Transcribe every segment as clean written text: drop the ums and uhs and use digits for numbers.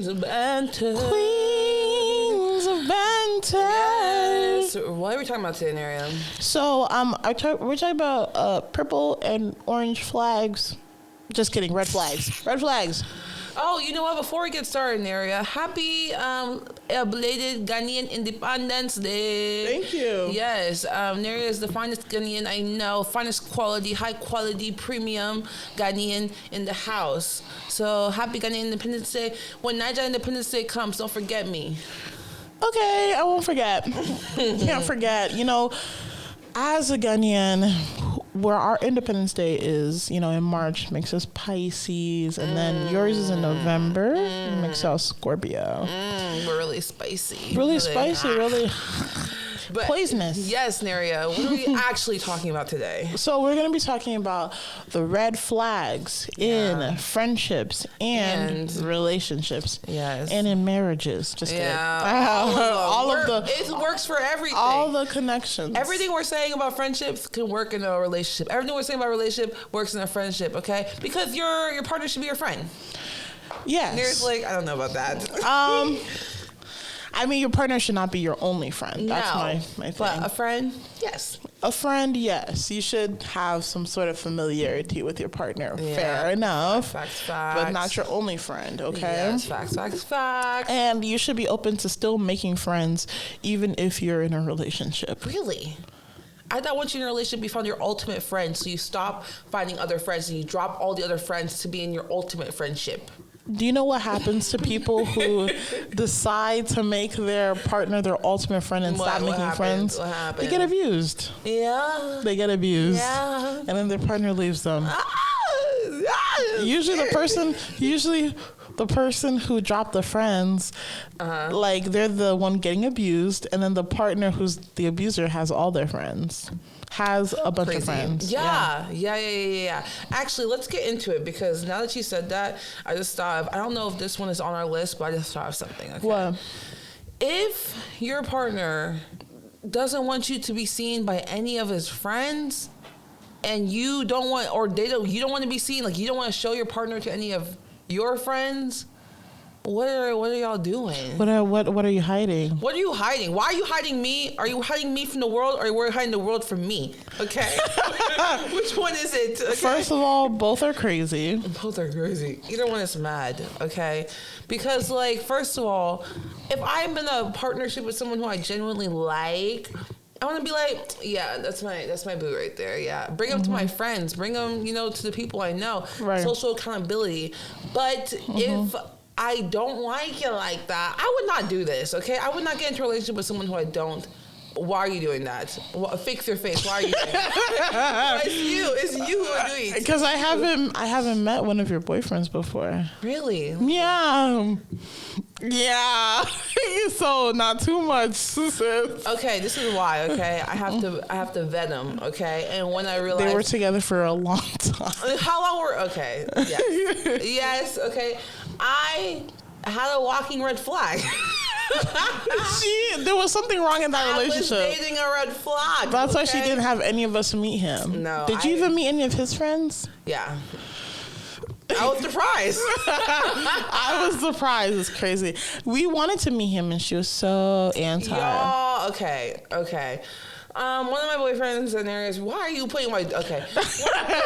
Queens of Banter. Queens of Banter. Yes. What are we talking about today, Neria? So, we're talking about purple and orange flags. Just kidding, red flags. Red flags. Oh, you know what? Before we get started, Neria, happy belated Ghanaian Independence Day. Thank you. Yes, Neria is the finest Ghanaian I know, finest quality, high quality, premium Ghanaian in the house. So happy Ghanaian Independence Day. When Niger Independence Day comes, don't forget me. Okay, I won't forget. Can't forget. You know, as a Ghanaian, where our Independence Day is, you know, in March, makes us Pisces, and then yours is in November, makes us Scorpio. We're really spicy. Really spicy, really but poisonous. Yes, Neria. What are we actually talking about today? So we're going to be talking about the red flags in friendships and relationships. Yes. And in marriages. Just kidding. All of the. It works for everything. All the connections. Everything we're saying about friendships can work in a relationship. Everything we're saying about relationship works in a friendship, okay? Because your partner should be your friend. Yes. There's like, I don't know about that. I mean, your partner should not be your only friend. That's my thing. But a friend, yes. A friend, yes. You should have some sort of familiarity with your partner. Yeah. Fair enough. Facts. But not your only friend, okay? Yes, facts. And you should be open to still making friends, even if you're in a relationship. Really? I thought once you're in a relationship, you found your ultimate friend, so you stop finding other friends and you drop all the other friends to be in your ultimate friendship. Do you know what happens to people who decide to make their partner their ultimate friend and stop making friends? What happens? They get abused. Yeah. They get abused. Yeah. And then their partner leaves them. Usually the person who dropped the friends, like they're the one getting abused, and then the partner who's the abuser has all their friends. Has a bunch of friends. Yeah. Actually, let's get into it because now that you said that, I just thought of, I don't know if this one is on our list, but I just thought of something. Okay? What? If your partner doesn't want you to be seen by any of his friends, and you don't want, or you don't want to be seen, like you don't want to show your partner to any of your friends, what are y'all doing? What are you hiding? What are you hiding? Why are you hiding me? Are you hiding me from the world, or are you hiding the world from me? Okay. Which one is it? Okay? First of all, both are crazy. Both are crazy. Either one is mad. Okay. Because like, first of all, if I'm in a partnership with someone who I genuinely like, I want to be like, yeah, that's my boo right there. Yeah, bring them to my friends. Bring them, to the people I know. Right. Social accountability. But if I don't like you like that, I would not do this. Okay, I would not get into a relationship with someone who I don't. Why are you doing that? Fix your face. Why are you doing that? It's you who are doing it. Because I haven't met one of your boyfriends before. Really? Yeah. So not too much, sis. Okay, this is why. Okay, I have to vet them. Okay, and when I realized they were together for a long time. How long were? Okay, yes. Okay, I had a walking red flag. There was something wrong in that relationship. I was dating a red flag. That's why she didn't have any of us meet him. No. Did you even meet any of his friends? Yeah. I was surprised. I was surprised. It's crazy. We wanted to meet him, and she was so anti. Y'all, okay. One of my boyfriends in areas. Why are you putting my? Okay. One of my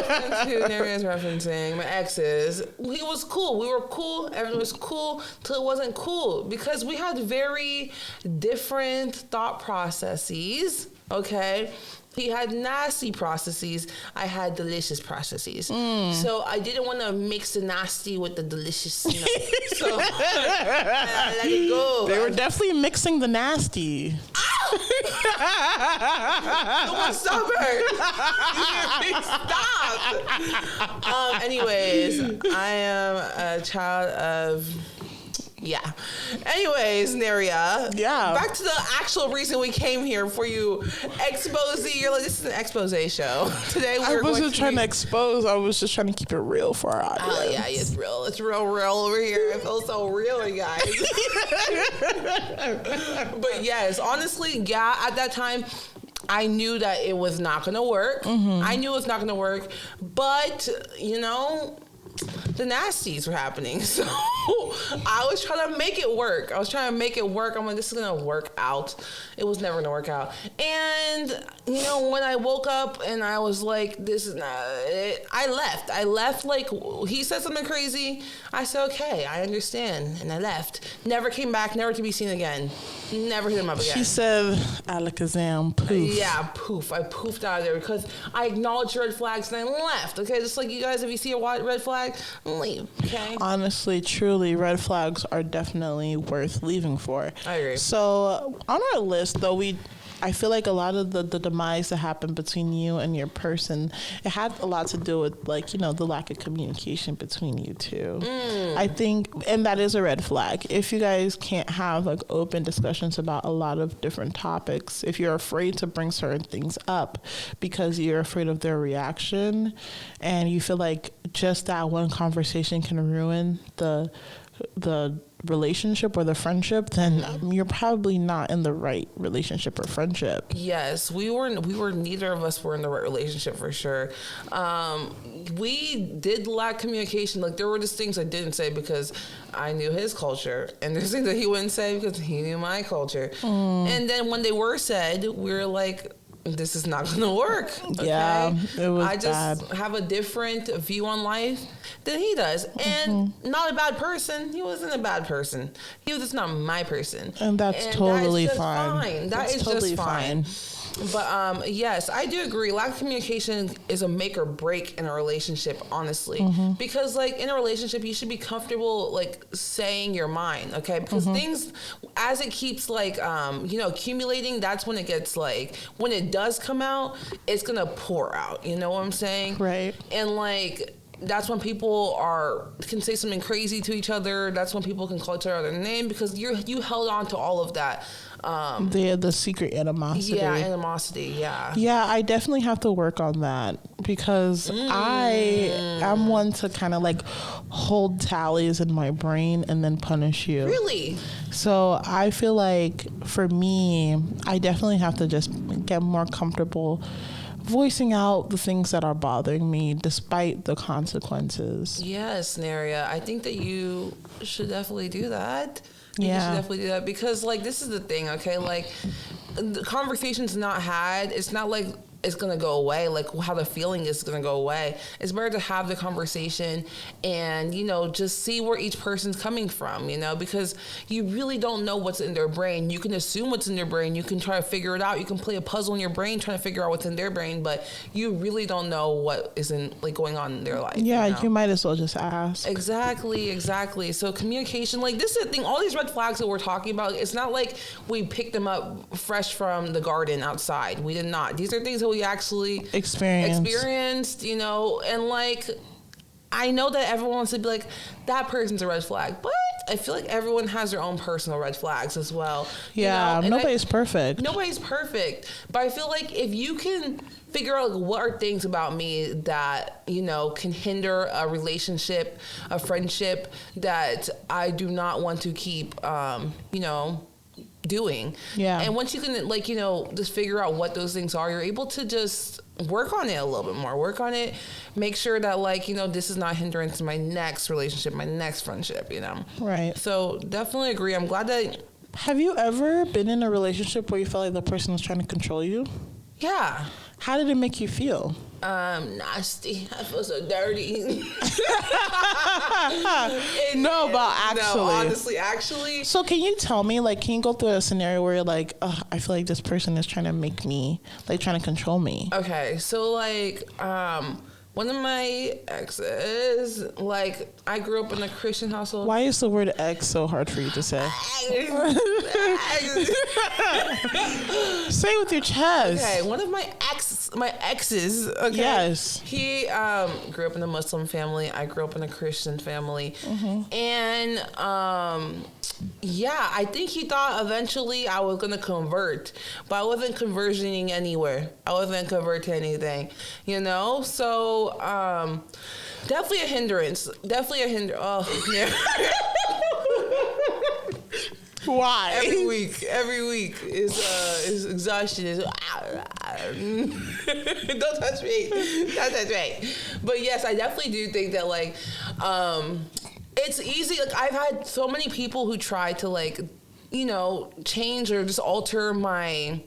boyfriends who Neria's referencing, my exes. He was cool. We were cool. Everything was cool till it wasn't cool because we had very different thought processes. Okay. He had nasty processes. I had delicious processes. So I didn't want to mix the nasty with the delicious. So I let it go. They were definitely mixing the nasty. Stop her. Stop. Anyways, I am a child of... Yeah. Anyways, Neria. Yeah. Back to the actual reason we came here for you. Expose. You're like, this is an expose show. Today I wasn't trying to expose. I was just trying to keep it real for our audience. Oh yeah, it's real. It's real over here. It feels so real, you guys. But yes, honestly, yeah. At that time, I knew that it was not going to work. I knew it was not going to work. But the nasties were happening. So I was trying to make it work. I'm like, this is gonna work out. It was never gonna work out. And you know, when I woke up and I was like, this is not it, I left like, he said something crazy. I said, okay, I understand. And I left. Never came back, never to be seen again. Never hit him up again. She said, Alakazam, poof. Yeah, poof. I poofed out of there because I acknowledged red flags and I left. Okay, just like you guys, if you see a red flag, leave. Okay. Honestly, truly, red flags are definitely worth leaving for. I agree. So on our list, though, I feel like a lot of the demise that happened between you and your person, it had a lot to do with, like, you know, the lack of communication between you two. I think, and that is a red flag. If you guys can't have like open discussions about a lot of different topics, if you're afraid to bring certain things up because you're afraid of their reaction, and you feel like just that one conversation can ruin the relationship or the friendship, then you're probably not in the right relationship or friendship. Yes, we were neither of us were in the right relationship for sure. We did lack communication. Like, there were just things I didn't say because I knew his culture, and there's things that he wouldn't say because he knew my culture. And then when they were said, we were like, this is not going to work. Okay? Yeah, it was I just bad. have a different view on life than he does. And not a bad person. He wasn't a bad person. He was just not my person. And that's totally just fine. That is totally just fine. But yes, I do agree. Lack of communication is a make or break in a relationship, honestly. Because like in a relationship, you should be comfortable like saying your mind, okay? Because things, as it keeps like you know, accumulating, that's when it gets like, when it does come out, it's gonna pour out. You know what I'm saying? Right. And like, that's when people can say something crazy to each other. That's when people can call each other their name because you held on to all of that. The secret animosity. Yeah, animosity. Yeah. Yeah, I definitely have to work on that because I am one to kind of like hold tallies in my brain and then punish you. Really? So I feel like for me, I definitely have to just get more comfortable voicing out the things that are bothering me despite the consequences. Yes, Naria. I think that you should definitely do that. You should Yeah. definitely do that because, like, this is the thing, okay? Like, the conversation's not had. It's not like it's going to go away, like how the feeling is going to go away. It's better to have the conversation and, you know, just see where each person's coming from, you know, because you really don't know what's in their brain. You can assume what's in their brain. You can try to figure it out. You can play a puzzle in your brain trying to figure out what's in their brain, but you really don't know what is like going on in their life. Yeah, you know? you might as well just ask. Exactly. So communication, like this is the thing, all these red flags that we're talking about, it's not like we picked them up fresh from the garden outside. We did not. These are things that we actually experienced, you know, and like, I know that everyone wants to be like, that person's a red flag, but I feel like everyone has their own personal red flags as well. Yeah, you know? nobody's perfect. Nobody's perfect. But I feel like if you can figure out like, what are things about me that, you know, can hinder a relationship, a friendship that I do not want to keep, you know, doing. Yeah. And once you can, like, you know, just figure out what those things are, you're able to just work on it a little bit more. Work on it. Make sure that, like, you know, this is not hindering to my next relationship, my next friendship, you know? Right. So definitely agree. I'm glad that... Have you ever been in a relationship where you felt like the person was trying to control you? Yeah. How did it make you feel? Nasty. I feel so dirty. No, but actually. No, honestly, actually. So can you tell me, like, can you go through a scenario where you're like, I feel like this person is trying to make me, like, trying to control me? Okay, so, like, one of my exes, like, I grew up in a Christian household. Why is the word ex so hard for you to say? Say it with your chest. Okay, one of my exes, okay. Yes. He grew up in a Muslim family. I grew up in a Christian family. And yeah, I think he thought eventually I was gonna convert, but I wasn't conversioning anywhere. I wasn't convert to anything, you know? So definitely a hindrance. Oh, yeah. Why? Every week is exhaustion. Don't touch me. But yes, I definitely do think that, like, it's easy. Like, I've had so many people who try to, like, you know, change or just alter my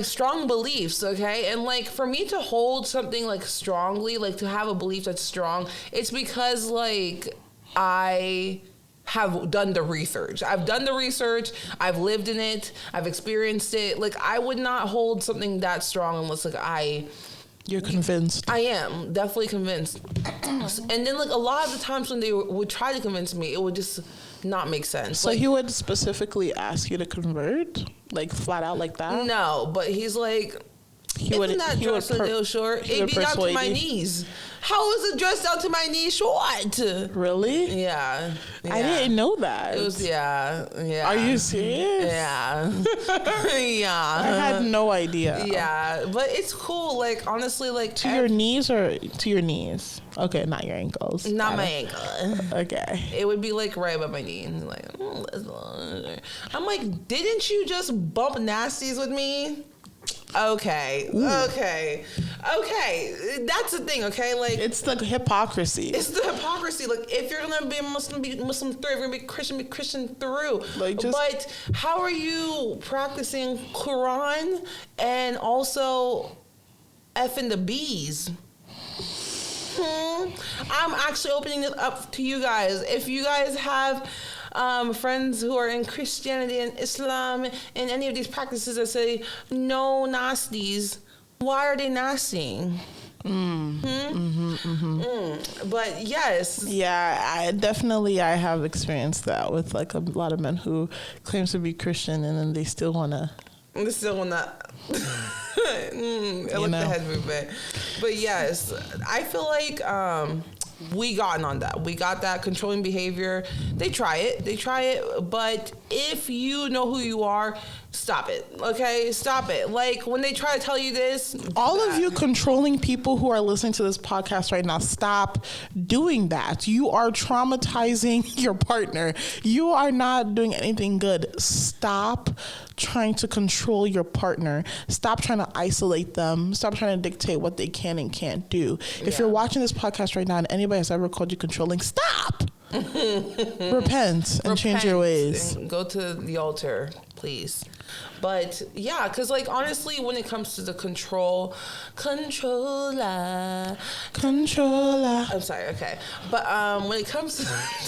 strong beliefs, okay? And, like, for me to hold something, like, strongly, like, to have a belief that's strong, it's because, like, I have done the research. I've done the research. I've lived in it. I've experienced it. Like, I would not hold something that strong unless, like, You're convinced. I am definitely convinced. And then, like, a lot of the times when they would try to convince me, it would just not make sense. So like, he would specifically ask you to convert, like flat out like that? no, but he's like, isn't that dress a little short? It be down to my knees. How is it dressed down to my knees short? Really? Yeah. I didn't know that. It was, yeah. Are you serious? Yeah. Yeah. I had no idea. Yeah, but it's cool. Like, honestly, like, To your knees or to your knees? Okay, not your ankles. not Got my it. ankle. Okay. It would be like right above my knee. And like, I'm like, didn't you just bump nasties with me? Okay. Ooh. Okay. That's the thing, okay? Like, It's the hypocrisy. it's the hypocrisy. Like, if you're gonna be Muslim through. If you're gonna be Christian through. Like, just- but how are you practicing Quran and also effing the bees? I'm actually opening it up to you guys. If you guys have friends who are in Christianity and Islam and any of these practices that say no nasties, why are they nasty? But yes. Yeah, I have experienced that with like a lot of men who claims to be Christian and then they still want to. This still will not. I like the head movement, but yes, I feel like we gotten on that. We got that controlling behavior. They try it, but if you know who you are, stop it. Okay, stop it. Like, when they try to tell you this, All of you controlling people who are listening to this podcast right now, stop doing that. You are traumatizing your partner. You are not doing anything good. Stop trying to control your partner. Stop trying to isolate them. Stop trying to dictate what they can and can't do. If you're watching this podcast right now and anybody has ever called you controlling, stop. Repent and change your ways. And go to the altar, please. But yeah, because like honestly, when it comes to the controller. I'm sorry, okay. But when it comes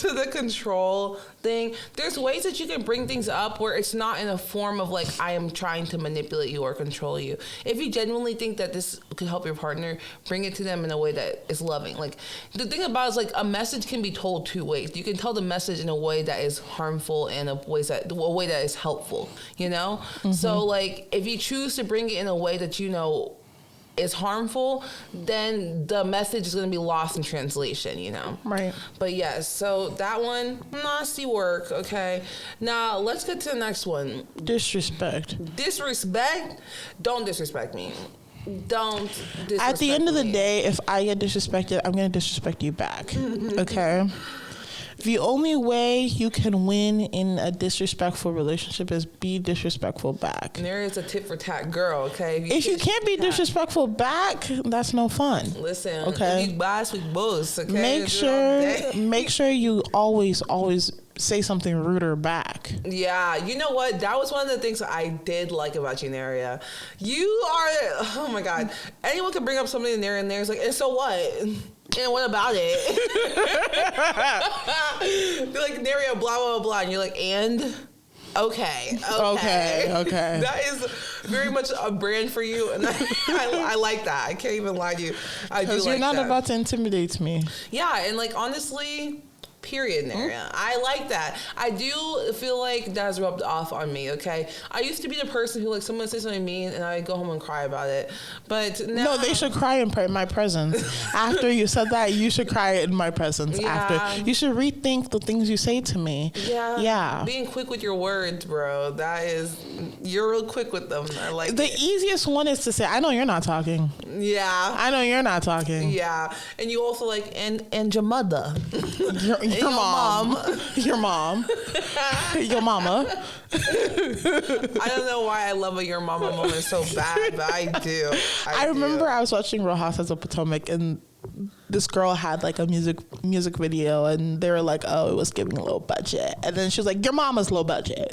to the control thing, there's ways that you can bring things up where it's not in a form of like, I am trying to manipulate you or control you. If you genuinely think that this could help your partner, bring it to them in a way that is loving. Like, the thing about it is like a message can be told two ways. You can tell the message in a way that is harmful and a way that is helpful, you know? Mm-hmm. So like, if you choose to bring it in a way that you know is harmful, then the message is going to be lost in translation, you know? Right. But yes, so that one, nasty work, okay? Now, let's get to the next one. Disrespect. Disrespect? Don't disrespect me. Don't disrespect At the end of the me. day, if I get disrespected, I'm going to disrespect you back. Okay? The only way you can win in a disrespectful relationship is be disrespectful back. And there is a tit for tat girl, okay? If you can't be disrespectful back, that's no fun. Listen, okay? we boss, we boss, okay? Make sure you always say something ruder back. Yeah, you know what? That was one of the things I did like about you, Naria. You are, oh my God. Anyone can bring up something in there and there's like, and so what? And what about it? They're like, Naria, blah, blah, blah. And you're like, and? Okay. That is very much a brand for you. And I like that. I can't even lie to you. I do like that. Because you're not about to intimidate me. Yeah, and like, honestly... Period, Naria. I like that. I do feel like that has rubbed off on me, okay? I used to be the person who, like, someone says something mean and I go home and cry about it. But now... No, they should cry in my presence. After you said that, you should cry in my presence. Yeah. After. You should rethink the things you say to me. Yeah. Being quick with your words, bro. That is... You're real quick with them. I like The easiest one is to say, I know you're not talking. Yeah. I know you're not talking. Yeah. And you also like, and your mother. Your mom. Your mom. Your mama. I don't know why I love a your mama moment so bad, but I do. I remember I was watching Real Housewives of Potomac and this girl had like a music video, and they were like, oh, it was giving low budget, and then she was like, your mama's low budget.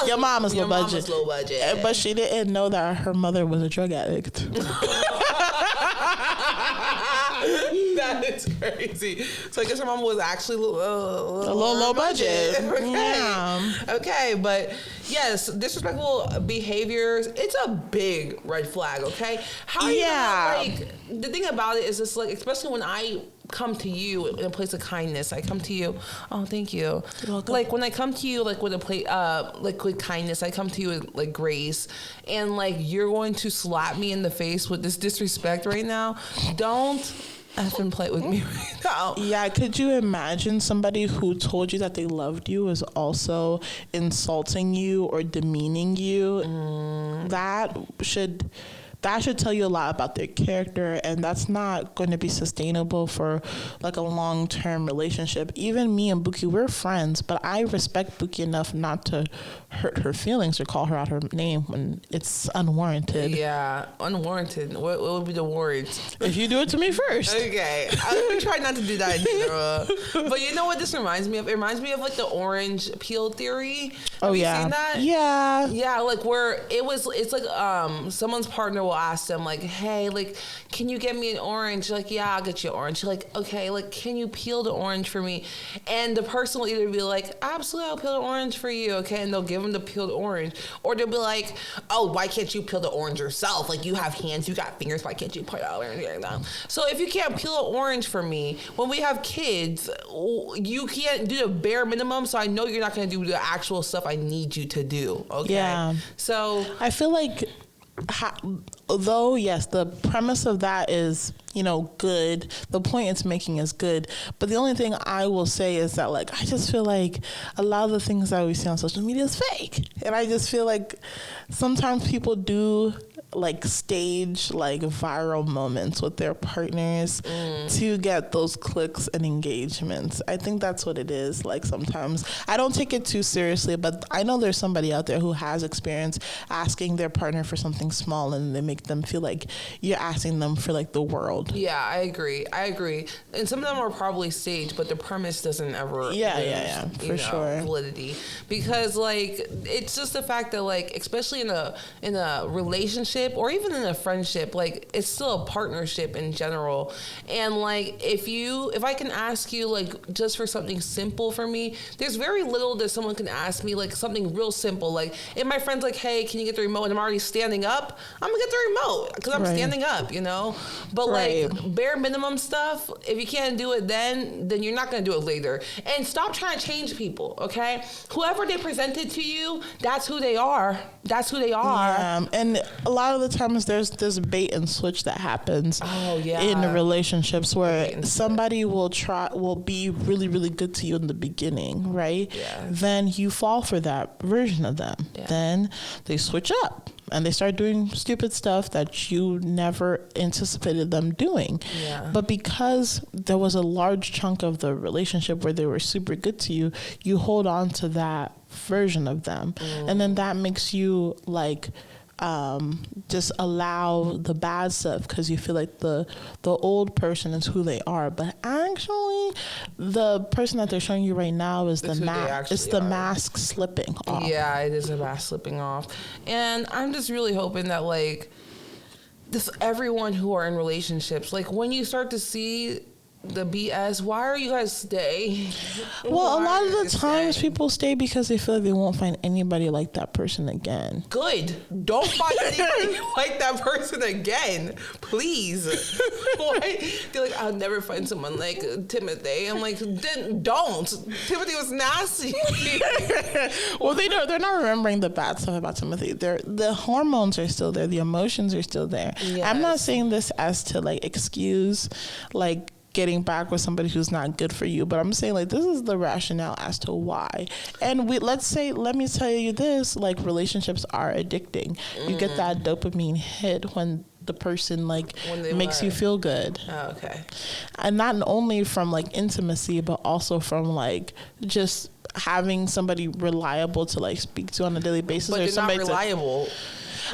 Your mama's low budget. But she didn't know that her mother was a drug addict. That is crazy. So I guess her mom was actually a little low budget. Okay. Yeah. Okay, but yes, disrespectful behaviors, it's a big red flag, okay? How are you gonna, the thing about it is just like, especially when I come to you in a place of kindness. I come to you. Oh, thank you. You're welcome. Like when I come to you, like with a plate, like with kindness, I come to you with like grace, and like you're going to slap me in the face with this disrespect right now. Don't effing play with me right now. Yeah, could you imagine somebody who told you that they loved you is also insulting you or demeaning you? That should tell you a lot about their character, and that's not going to be sustainable for like a long-term relationship. Even me and Buki, we're friends, but I respect Buki enough not to hurt her feelings or call her out her name when it's unwarranted. Yeah, unwarranted. What would be the words? If you do it to me first. Okay, I try not to do that in general. But you know what this reminds me of? It reminds me of like the orange peel theory. Have you seen that? Yeah. Yeah, like where it's like someone's partner will ask them like, hey, like, can you get me an orange? Like, yeah, I'll get you an orange. You're like, okay, like, can you peel the orange for me? And the person will either be like, absolutely, I'll peel the orange for you, okay? And they'll give them the peeled orange. Or they'll be like, oh, why can't you peel the orange yourself? Like, you have hands, you got fingers, why can't you peel it orange like that? So if you can't peel an orange for me, when we have kids, you can't do the bare minimum, so I know you're not going to do the actual stuff I need you to do, okay? Yeah. So I feel like though, yes, the premise of that is, you know, good. The point it's making is good. But the only thing I will say is that, like, I just feel like a lot of the things that we see on social media is fake. And I just feel like sometimes people do like stage like viral moments with their partners to get those clicks and engagements. I think that's what it is. Like sometimes I don't take it too seriously, but I know there's somebody out there who has experience asking their partner for something small, and they make them feel like you're asking them for like the world. yeah, I agree. And some of them are probably staged, but the premise doesn't ever For sure. validity, because like it's just the fact that like especially in a relationship or even in a friendship, like it's still a partnership in general. And like if I can ask you like just for something simple for me, there's very little that someone can ask me like something real simple. Like if my friend's like, hey, can you get the remote? And I'm already standing up, I'm gonna get the remote because I'm standing up, you know? But like bare minimum stuff, if you can't do it then you're not gonna do it later. And stop trying to change people, okay? Whoever they presented to you, that's who they are. That's who they are. Yeah, and a lot of the times there's this bait and switch that happens in the relationships where somebody will be really, really good to you in the beginning, right? Yeah. Then you fall for that version of them. Yeah. Then they switch up and they start doing stupid stuff that you never anticipated them doing. Yeah. But because there was a large chunk of the relationship where they were super good to you, you hold on to that version of them. And then that makes you like just allow the bad stuff because you feel like the old person is who they are, but actually the person that they're showing you right now is the mask. It's the mask slipping off. Yeah, it is a mask slipping off. And I'm just really hoping that like this everyone who are in relationships, like when you start to see the BS, why are you guys stay? Well, a lot of the times people stay because they feel like they won't find anybody like that person again. Good. Don't find anybody like that person again, please. Why? They're like, I'll never find someone like Timothy. I'm like, then don't. Timothy was nasty. Well, they're not remembering the bad stuff about Timothy. The hormones are still there. The emotions are still there. Yes. I'm not saying this as to like excuse like getting back with somebody who's not good for you, but I'm saying like this is the rationale as to why. And let me tell you this, like relationships are addicting. You get that dopamine hit when the person like makes you feel good. Oh, okay. And not only from like intimacy, but also from like just having somebody reliable to like speak to on a daily basis. But or they're somebody not reliable.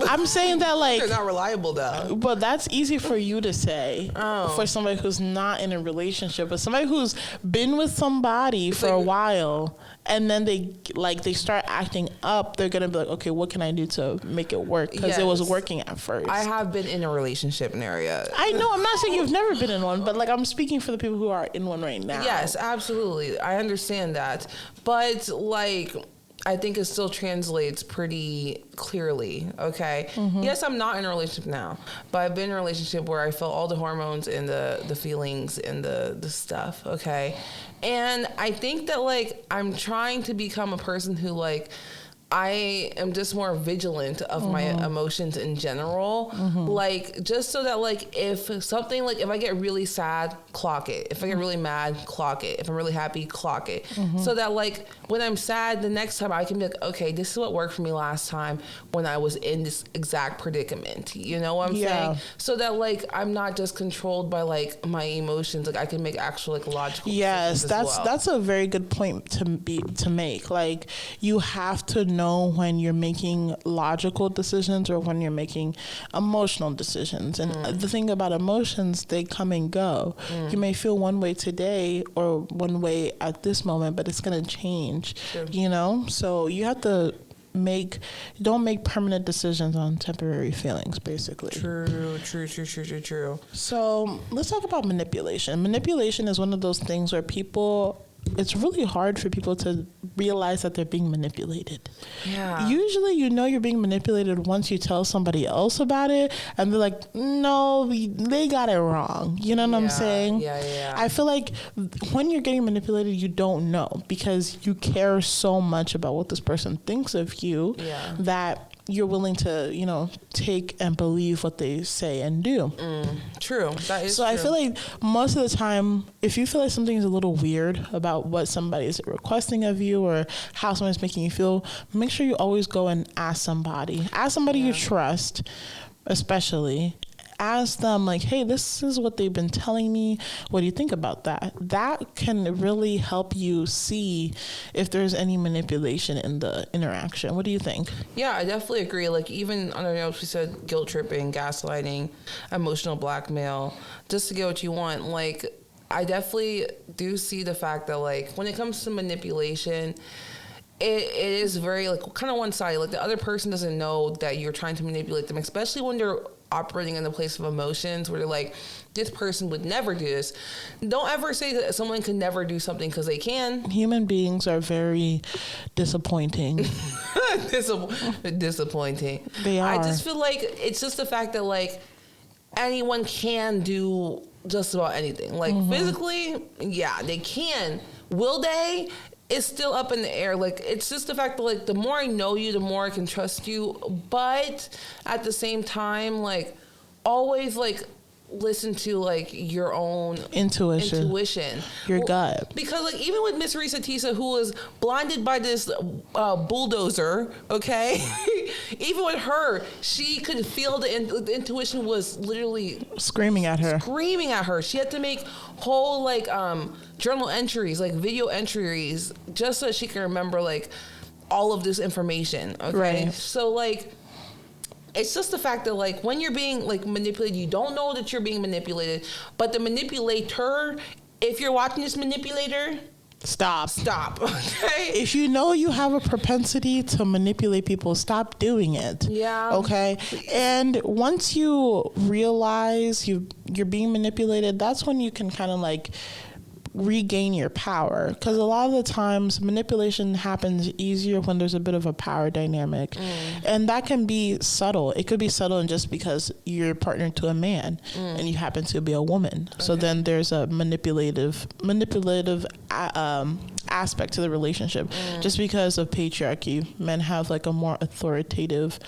I'm saying that like They're not reliable though. but that's easy for you to say for somebody who's not in a relationship, but somebody who's been with somebody for a while and then they start acting up, they're gonna be like, okay, what can I do to make it work? Because it was working at first. I have been in a relationship area. I know, I'm not saying you've never been in one, but like I'm speaking for the people who are in one right now. Yes, absolutely. I understand that. But like I think it still translates pretty clearly, okay? Mm-hmm. Yes, I'm not in a relationship now, but I've been in a relationship where I felt all the hormones and the feelings and the stuff, okay? And I think that, like, I'm trying to become a person who, like, I am just more vigilant of my emotions in general. Like, just so that, like, if I get really sad, clock it. If I get really mad, clock it. If I'm really happy, clock it. So that, like, when I'm sad, the next time I can be like, okay, this is what worked for me last time when I was in this exact predicament. You know what I'm saying? So that, like, I'm not just controlled by, like, my emotions. Like, I can make actual, like, logical decisions as well. That's a very good point to make. Like, you have to know when you're making logical decisions or when you're making emotional decisions. And the thing about emotions, they come and go. You may feel one way today or one way at this moment, but it's going to change, you know? So you have to don't make permanent decisions on temporary feelings, basically. True. So let's talk about manipulation. Manipulation is one of those things where it's really hard for people to realize that they're being manipulated. Yeah. Usually, you know you're being manipulated once you tell somebody else about it, and they're like, no, they got it wrong. You know what I'm saying? Yeah. I feel like when you're getting manipulated, you don't know because you care so much about what this person thinks of you that you're willing to, you know, take and believe what they say and do. True. That is true. I feel like most of the time, if you feel like something is a little weird about what somebody is requesting of you or how someone's making you feel, make sure you always go and ask somebody. Ask somebody you trust, especially. Ask them like, hey, this is what they've been telling me. What do you think about that? That can really help you see if there's any manipulation in the interaction. What do you think? Yeah, I definitely agree. Like, even on our notes, we said guilt tripping, gaslighting, emotional blackmail, just to get what you want. Like, I definitely do see the fact that, like, when it comes to manipulation, it is very, like, kind of one-sided. Like, the other person doesn't know that you're trying to manipulate them, especially when they're operating in the place of emotions where they're like, this person would never do this. Don't ever say that someone can never do something because they can. Human beings are very disappointing. Disappointing. They are. I just feel like it's just the fact that, like, anyone can do just about anything. Like, physically, yeah, they can. Will they? It's still up in the air. Like, it's just the fact that, like, the more I know you, the more I can trust you. But at the same time, like, always, like, listen to, like, your own intuition. Your gut. Because, like, even with Miss Risa Tisa, who was blinded by this bulldozer, okay? Even with her, she could feel the intuition was literally screaming at her. She had to make whole, like, journal entries, like video entries, just so she can remember, like, all of this information, okay? Right. So, like, it's just the fact that, like, when you're being, like, manipulated, you don't know that you're being manipulated, but the manipulator, if you're watching this manipulator, stop, okay? If you know you have a propensity to manipulate people, stop doing it. Yeah. Okay? And once you realize you're being manipulated, that's when you can kind of, like, regain your power, because a lot of the times manipulation happens easier when there's a bit of a power dynamic, and that can be subtle. It could be subtle and just because you're partnered to a man and you happen to be a woman. Okay. So then there's a manipulative aspect to the relationship. Just because of patriarchy, men have, like, a more authoritative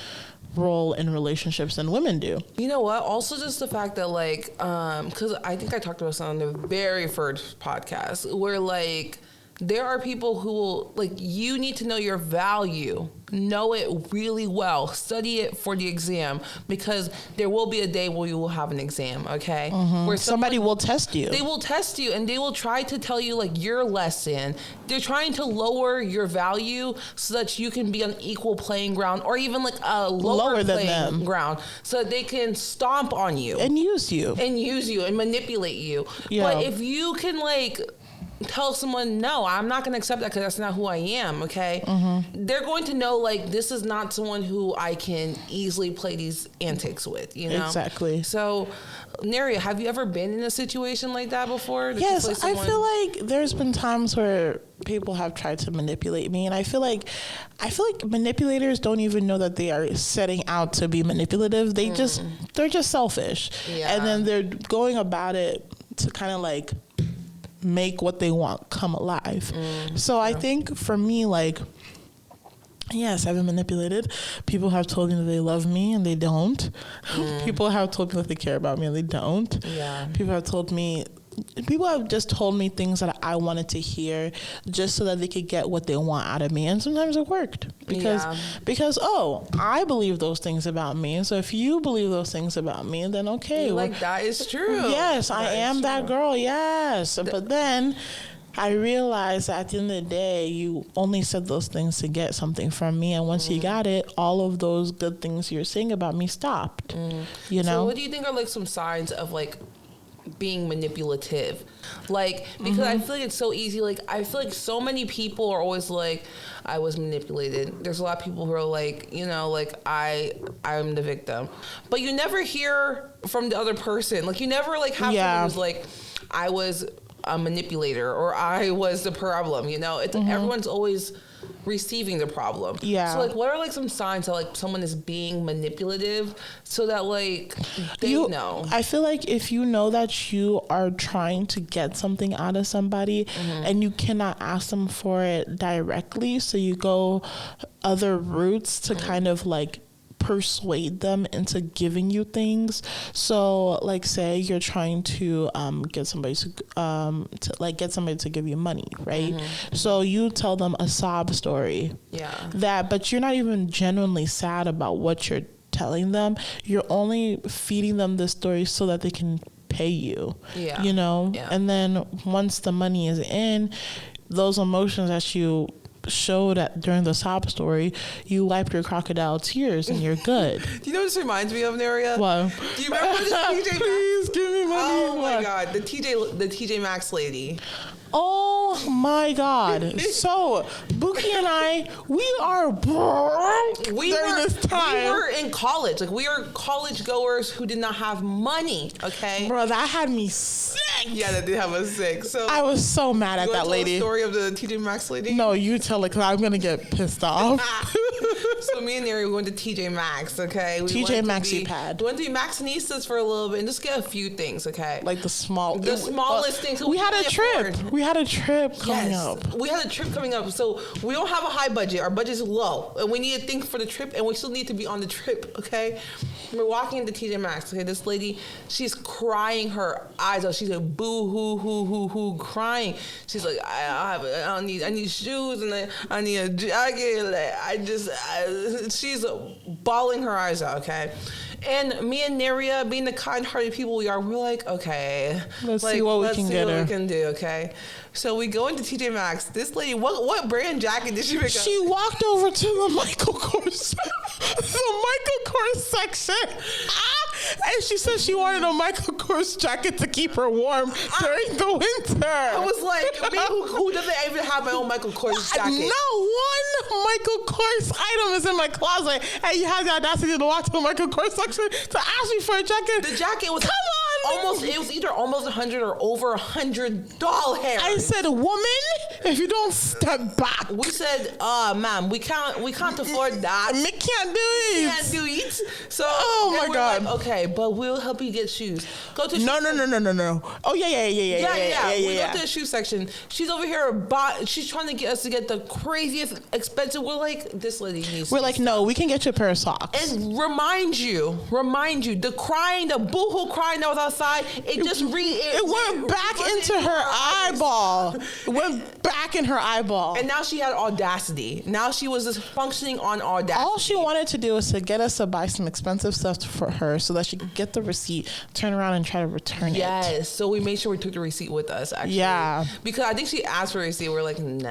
role in relationships than women do. You know what? Also, just the fact that, like, because I think I talked about this on the very first podcast, where, like, there are people who will, like, you need to know your value. Know it really well. Study it for the exam, because there will be a day where you will have an exam, okay? Where Somebody will test you. They will test you, and they will try to tell you, like, your lesson. They're trying to lower your value so that you can be on equal playing ground, or even like a lower than playing them. ground, so that they can stomp on you and use you. And manipulate you. Yeah. But if you can, like, tell someone, no, I'm not going to accept that because that's not who I am, okay? They're going to know, like, this is not someone who I can easily play these antics with, you know? Exactly. So, Neria, have you ever been in a situation like that before? Did you Yes, play I someone- feel like there's been times where people have tried to manipulate me, and I feel like manipulators don't even know that they are setting out to be manipulative. They're just selfish. Yeah. And then they're going about it to kind of like make what they want come alive. So I think for me, like, yes, I've been manipulated. People have told me that they love me and they don't. People have told me that they care about me and they don't. Yeah. People have just told me things that I wanted to hear just so that they could get what they want out of me. And sometimes it worked because I believe those things about me. So if you believe those things about me, then okay. Like, that is true. Yes, I am that girl. Yes. But then I realized that at the end of the day, you only said those things to get something from me. And once you got it, all of those good things you're saying about me stopped. You know? So what do you think are, like, some signs of, like, being manipulative? Like, because I feel like it's so easy. Like, I feel like so many people are always like, I was manipulated. There's a lot of people who are like, you know, like, I'm the victim. But you never hear from the other person. Like, you never, like, have someone who's like, I was a manipulator or I was the problem, you know? It's everyone's always receiving the problem. Yeah. So, like, what are, like, some signs that, like, someone is being manipulative so that, like, they know? I feel like if you know that you are trying to get something out of somebody and you cannot ask them for it directly, so you go other routes to kind of, like, persuade them into giving you things. So, like, say you're trying to get somebody to give you money, right? So you tell them a sob story. Yeah. But you're not even genuinely sad about what you're telling them. You're only feeding them this story so that they can pay you. Yeah. You know? Yeah. And then once the money is in, those emotions that you showed during the sob story, you wipe your crocodile tears and you're good. Do you know what this reminds me of, Neria? What? Do you remember the TJ Maxx? Please give me money. Oh my God, the TJ Maxx lady. Oh my God. So Buki and I, we are broke during this time. We were in college. Like, we are college goers who did not have money, okay? Bro, that had me sick. Yeah, that did have us sick. So I was so mad at you that want to lady. tell the story of the TJ Maxx lady? No, you tell it because I'm going to get pissed off. So me and Neri went to TJ Maxx, okay? We TJ Maxi Pad. We went to be Maxinistas for a little bit and just get a few things, okay? Like the smallest things. We had a trip. Afford. We had a trip coming up. We had a trip coming up. So we don't have a high budget. Our budget's low. And we need to think for the trip, and we still need to be on the trip, okay? We're walking into TJ Maxx, okay? This lady, she's crying her eyes out. She's like, boo hoo hoo hoo hoo, crying. She's like, I need shoes, and I need a jacket. Like, she's bawling her eyes out, okay? And me and Neria, being the kind-hearted people we are, we're like, okay, let's see what we can do, okay? So we go into TJ Maxx. This lady, what brand jacket did she pick up? She walked over to the Michael Kors, section, and she said she wanted a Michael Kors jacket to keep her warm during the winter. I was like, me, who doesn't even have my own Michael Kors jacket? No one Michael Kors item is in my closet, and you have the audacity to walk to the Michael Kors section to ask me for a jacket. The jacket was it was either almost $100 or over $100. I said, woman, if you don't step back. We said, ma'am, we can't afford that. We can't do it. Can't do it. So oh my God. Like, okay, but we'll help you get shoes. Go to No. Oh yeah. We go to the shoe section. She's over here. She's trying to get us to get the craziest expensive. We're like, this lady needs. We're like, no, we can get you a pair of socks. And remind you, the crying, the boohoo crying that was outside. It went back into her eyeball. It went back back in her eyeball. And now she had audacity. Now she was just functioning on audacity. All she wanted to do was to get us to buy some expensive stuff for her so that she could get the receipt, turn around and try to return it. Yes. So we made sure we took the receipt with us, actually. Yeah. Because I think she asked for a receipt. We're like, no.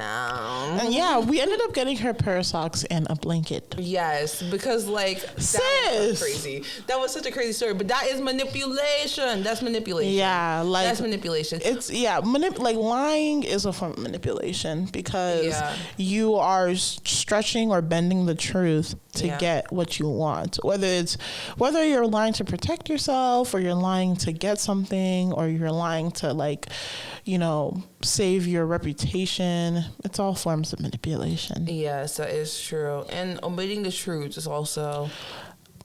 And yeah, we ended up getting her a pair of socks and a blanket. Yes, because like that was crazy. That was such a crazy story. But that is manipulation. That's manipulation. Yeah, like that's manipulation. It's like lying is a form of manipulation because you are stretching or bending the truth to get what you want. Whether you're lying to protect yourself, or you're lying to get something, or you're lying to save your reputation. It's all forms of manipulation. Yes, that is true. And omitting the truth is also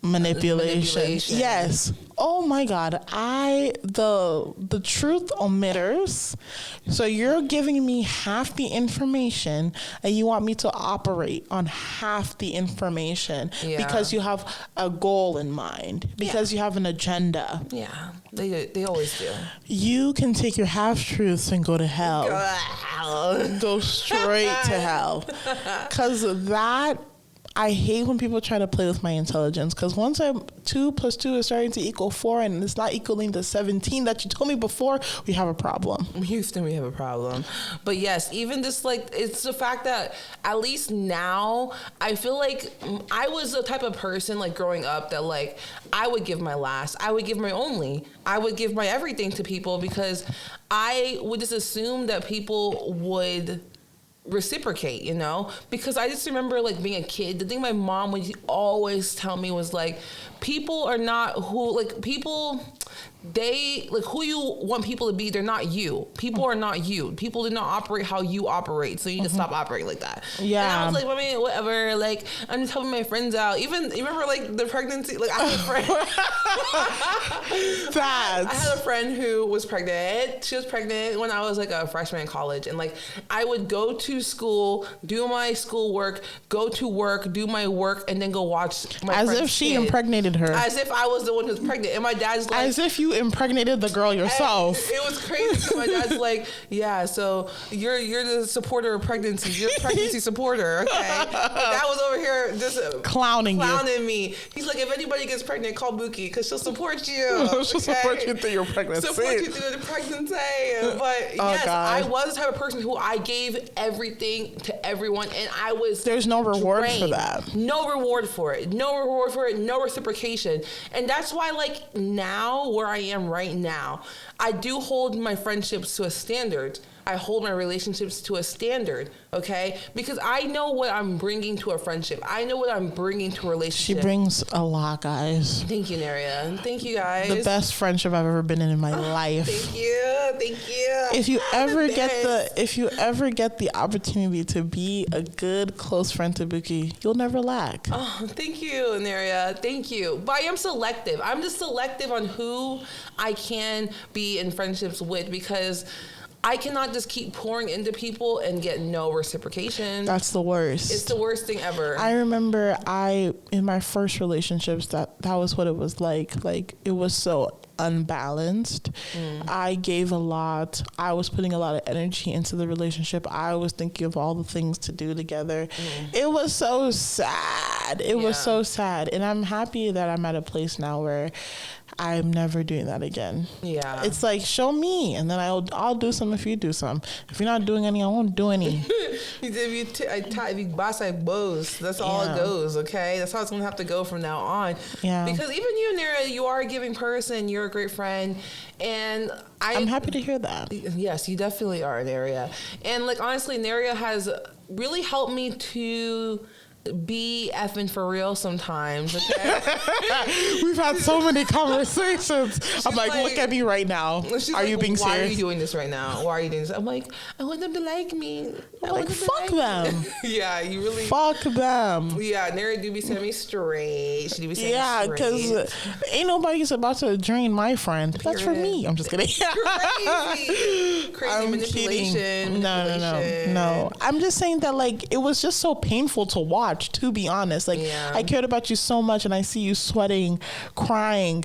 manipulation. Yes. Oh my God. The truth omitters. So you're giving me half the information and you want me to operate on half the information because you have a goal in mind, because you have an agenda. Yeah. They always do. You can take your half truths and go to hell. Go straight to hell. Because I hate when people try to play with my intelligence, because once 2 + 2 is starting to equal 4 and it's not equaling the 17 that you told me before, we have a problem. Houston, we have a problem. But yes, even just like, it's the fact that at least now I feel like I was the type of person like growing up that like I would give my last, I would give my only, I would give my everything to people, because I would just assume that people would reciprocate, because I just remember like being a kid, the thing my mom would always tell me was like, people are not who you want people to be. They're not you. People are not you. People do not operate how you operate. So you need to stop operating like that. Yeah. And I was like, I mean, whatever. Like, I'm just helping my friends out. Even, you remember like the pregnancy? Like I had a friend. I had a friend who was pregnant. She was pregnant when I was like a freshman in college. And like, I would go to school, do my schoolwork, go to work, do my work, and then go watch my friend's As if she kid. impregnated her. As if I was the one who was pregnant. And my dad's like... As if you impregnated the girl yourself. It was crazy. My dad's like, yeah, so you're the supporter of pregnancy. You're a pregnancy supporter, okay? That was over here just clowning me. He's like, if anybody gets pregnant, call Buki, because she'll support you. She'll support you through your pregnancy. Support you through the pregnancy. But yes, God. I was the type of person who I gave everything to everyone, and I was There's no reward for that. No reward for it. No reward for it. No reciprocation. And that's why, like, now, where I am right now, I do hold my friendships to a standard. I hold my relationships to a standard, okay? Because I know what I'm bringing to a friendship. I know what I'm bringing to a relationship. She brings a lot, guys. Thank you, Naria. Thank you, guys. The best friendship I've ever been in my life. Thank you. If you ever get the opportunity to be a good close friend to Buki, you'll never lack. Oh, thank you, Naria. Thank you. But I am selective. I'm just selective on who I can be in friendships with, because I cannot just keep pouring into people and get no reciprocation. That's the worst. It's the worst thing ever. I remember in my first relationships, that was what it was like. Like, it was so unbalanced. I gave a lot. I was putting a lot of energy into the relationship. I was thinking of all the things to do together. It was so sad. It was so sad. And I'm happy that I'm at a place now where I'm never doing that again. Yeah. It's like, show me, and then I'll do some if you do some. If you're not doing any, I won't do any. If you boss, I boast. That's all it goes, okay? That's how it's going to have to go from now on. Yeah. Because even you, Nara, you are a giving person. You're a great friend. And I'm happy to hear that. Yes, you definitely are, Naria. And like, honestly, Naria has really helped me to be effing for real sometimes, okay? We've had so many conversations. I'm like, look at me right now. Are you being serious? Why are you doing this right now? Why are you doing this? I'm like, I want them to like me. Like, fuck them. Yeah, you really... Fuck them. Yeah, Nara do be setting me straight. She do be setting me straight. Yeah, because ain't nobody's about to drain my friend. That's for me. I'm just kidding. Crazy manipulation. No. I'm just saying that, like, it was just so painful to watch. watch, to be honest. Like, I cared about you so much, and I see you sweating, crying,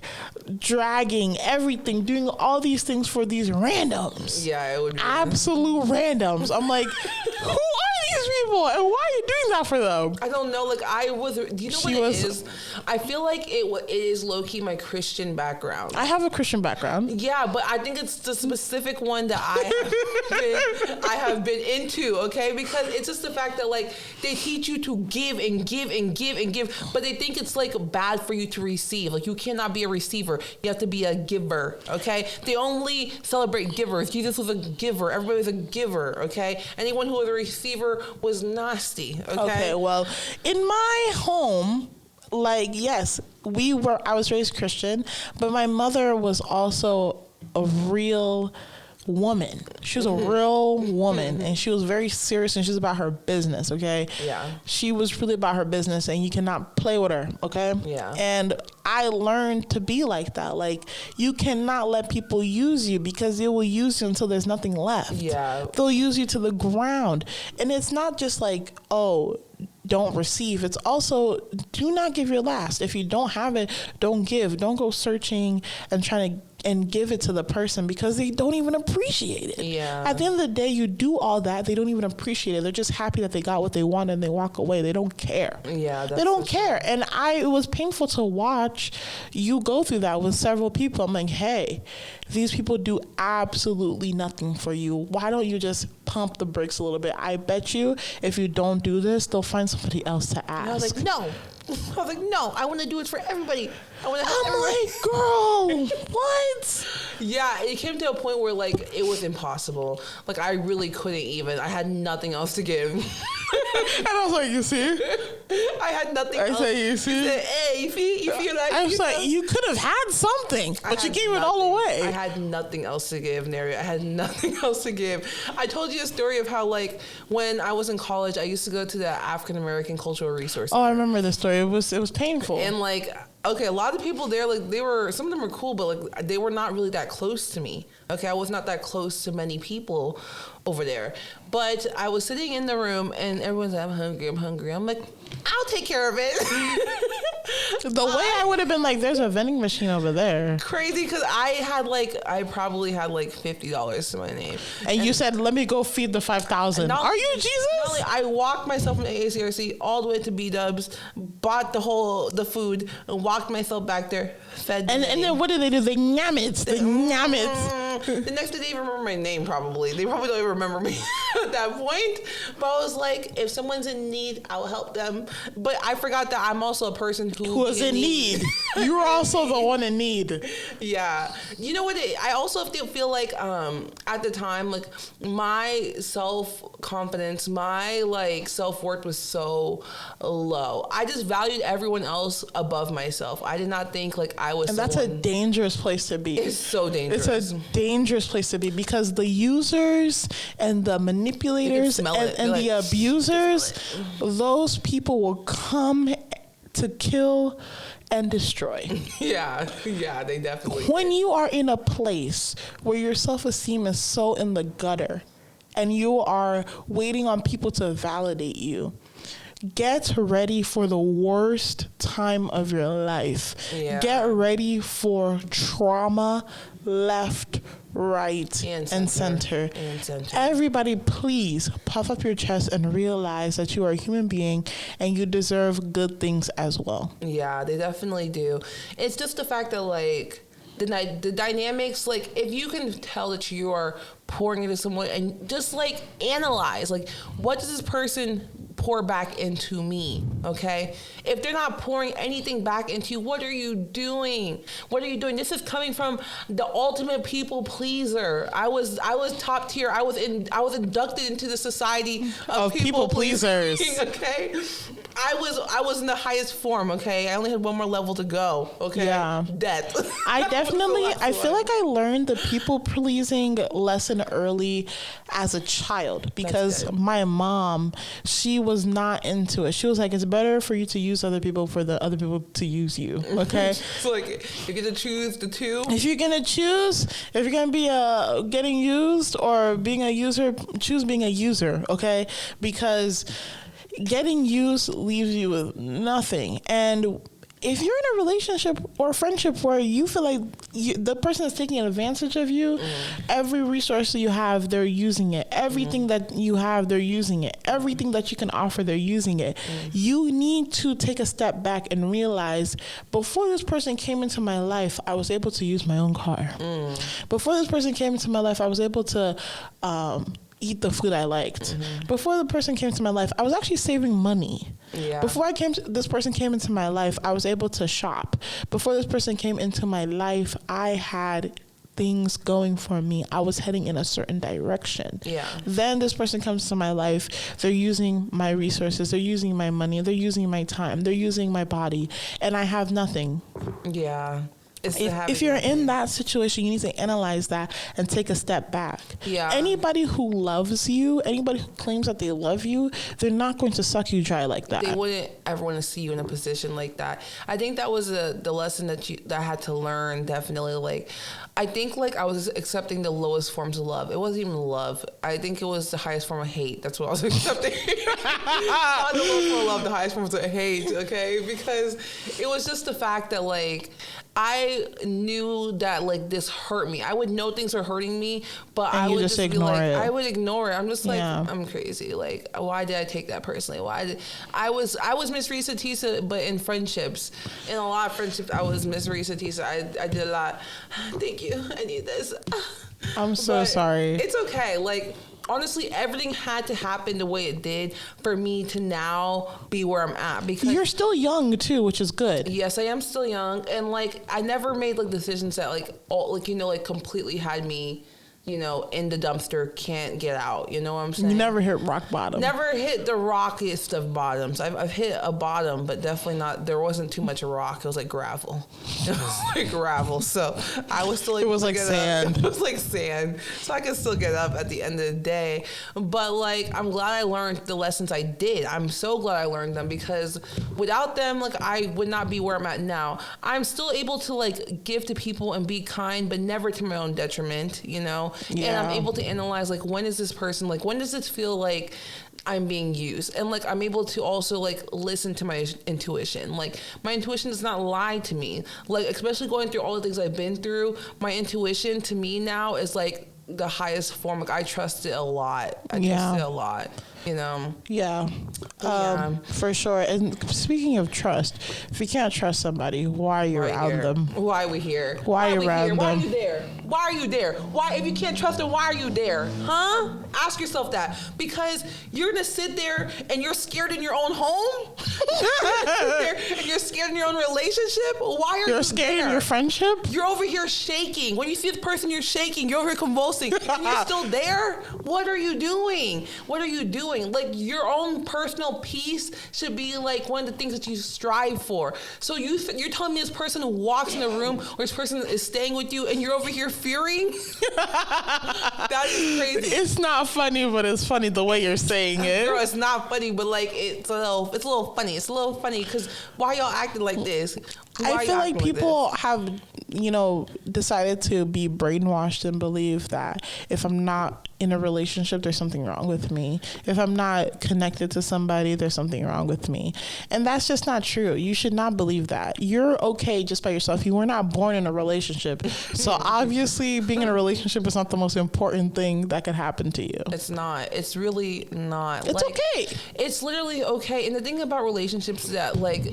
dragging, everything, doing all these things for these randoms. Yeah, it would be absolute randoms. I'm like, who are these people, and why are you doing that for them? I don't know. Like, do you know what it is? I feel like it is low-key my Christian background. I have a Christian background. Yeah, but I think it's the specific one that I have been into, okay? Because it's just the fact that, like, they teach you to give and give and give and give, but they think it's, like, bad for you to receive. Like, you cannot be a receiver. You have to be a giver, okay? They only celebrate givers. Jesus was a giver. Everybody was a giver, okay? Anyone who was a receiver was nasty, okay? Okay, well, in my home, like, yes, I was raised Christian, but my mother was also a real woman. She was a real woman, and she was very serious, and she was about her business, okay? Yeah. She was really about her business, and you cannot play with her, okay? Yeah. And I learned to be like that. Like, you cannot let people use you, because they will use you until there's nothing left. Yeah. They'll use you to the ground. And it's not just like, oh, don't receive. It's also, do not give your last. If you don't have it, don't give. Don't go searching and trying to and give it to the person, because they don't even appreciate it. Yeah. At the end of the day, you do all that, they don't even appreciate it. They're just happy that they got what they wanted and they walk away. They don't care. Yeah, they don't care. And it was painful to watch you go through that with several people. I'm like, hey, these people do absolutely nothing for you. Why don't you just pump the brakes a little bit? I bet you if you don't do this, they'll find somebody else to ask. I was like, no. I want to do it for everybody. I want to help everybody. Like, girl, what? Yeah, it came to a point where, like, it was impossible. Like, I really couldn't even. I had nothing else to give. And I was like, you see? I had nothing else. I said, you see? I said, hey, you feel like? I was like, you could have had something, but you gave it all away. I had nothing else to give, Neri. I had nothing else to give. I told you a story of how, like, when I was in college, I used to go to the African American Cultural Resource Center. Oh, I remember the story. It was painful. And, like, okay, a lot of people there, like, some of them were cool, but, like, they were not really that close to me. Okay, I was not that close to many people over there. But I was sitting in the room, and everyone's like, I'm hungry. I'm like, I'll take care of it. The way I would have been like, there's a vending machine over there. Crazy, because I probably had like $50 to my name. And you said, let me go feed the 5,000. Are you Jesus? I walked myself from AACRC all the way to B-Dubs, bought the food, and walked myself back there, fed and then what did they do? They nyam it. The next day, they even remember my name, probably. They probably don't even remember me at that point. But I was like, if someone's in need, I'll help them. But I forgot that I'm also a person who was in need. You were also the one in need. Yeah. You know what? I also feel like at the time, like, my self-confidence, my, like, self-worth was so low. I just valued everyone else above myself. I did not think, like, I was. And that's a dangerous place to be. It's so dangerous. It's a dangerous place to be, because the users and the manipulators and the abusers, those people will come to kill and destroy. Yeah, they definitely. When you are in a place where your self-esteem is so in the gutter and you are waiting on people to validate you, get ready for the worst time of your life. Yeah. Get ready for trauma left, right, and center. Everybody, please puff up your chest and realize that you are a human being and you deserve good things as well. Yeah, they definitely do. It's just the fact that, like, the dynamics, like, if you can tell that you are pouring into someone and just, like, analyze, like, what does this person pour back into me, okay? If they're not pouring anything back into you, what are you doing? What are you doing? This is coming from the ultimate people pleaser. I was top tier. I was inducted into the society of people pleasers. Okay? I was in the highest form, okay? I only had one more level to go, okay? Yeah. Death. I feel like I learned the people pleasing lesson early as a child, because my mom, she was not into it. She was like, it's better for you to use other people for the other people to use you, okay? So, like, you're going to choose the two? If you're going to be getting used or being a user, choose being a user, okay? Because getting used leaves you with nothing. And if you're in a relationship or a friendship where you feel like the person is taking advantage of you, every resource you have, they're using it. Everything that you have, they're using it. Everything that you can offer, they're using it. You need to take a step back and realize, before this person came into my life, I was able to use my own car. Before this person came into my life, I was able to eat the food I liked. Before the person came to my life, I was actually saving money. Before this person came into my life, I was able to shop. Before this person came into my life, I had things going for me. I was heading in a certain direction. Then this person comes to my life, they're using my resources, they're using my money, they're using my time, they're using my body, and I have nothing. If you're in that situation, you need to analyze that and take a step back. Anybody who loves you, anybody who claims that they love you, they're not going to suck you dry like that. They wouldn't ever want to see you in a position like that. I think that was the lesson that I had to learn, definitely. Like, I think like I was accepting the lowest forms of love. It wasn't even love. I think it was the highest form of hate. That's what I was accepting. Not the lowest form of love, the highest forms of hate, okay? Because it was just the fact that like I knew that like this hurt me. I would know things are hurting me, but I would just ignore it. I would ignore it. I'm just like, I'm crazy. Like, why did I take that personally? I was Miss Risa Tisa, but in friendships, in a lot of friendships, I was Miss Risa Tisa. I did a lot. Thank you. I need this. I'm so sorry. It's okay. Like, honestly, everything had to happen the way it did for me to now be where I'm at. Because you're still young too, which is good. Yes, I am still young, and like I never made like decisions that like completely had me, in the dumpster, can't get out. You know what I'm saying? You never hit rock bottom. Never hit the rockiest of bottoms. I've hit a bottom, but definitely not. There wasn't too much rock. It was like gravel. It was like gravel. So I was still. It was like sand. It was like sand. So I could still get up at the end of the day. But like, I'm glad I learned the lessons I did. I'm so glad I learned them, because without them, like, I would not be where I'm at now. I'm still able to like give to people and be kind, but never to my own detriment. And I'm able to analyze, like, when is this person, like, when does it feel like I'm being used? And like, I'm able to also like listen to my intuition. Like, my intuition does not lie to me. Like, especially going through all the things I've been through, my intuition to me now is like the highest form. Like, I trust it a lot. I trust it a lot. For sure. And speaking of trust, if you can't trust somebody, why are you around them? Why are we here? Why are you around them? Why are you there? Why are you there? Why, if you can't trust them, why are you there? Huh? Ask yourself that. Because you're gonna sit there and you're scared in your own home. You're scared in your own relationship. Why are you scared in your friendship? You're over here shaking. When you see the person, you're shaking. You're over here convulsing, and you're still there. What are you doing? What are you doing? Like, your own personal peace should be like one of the things that you strive for. So you're telling me this person who walks in a room, or this person is staying with you, and you're over here fearing? That is crazy. It's not funny, but it's funny the way you're saying it. Girl, it's not funny, but like it's a little funny. It's a little funny because why y'all acting like this? I feel like people have, decided to be brainwashed and believe that if I'm not in a relationship, there's something wrong with me. If I'm not connected to somebody, there's something wrong with me. And that's just not true. You should not believe that. You're okay just by yourself. You were not born in a relationship. So obviously being in a relationship is not the most important thing that could happen to you. It's not. It's really not. It's okay. It's literally okay. And the thing about relationships is that, like,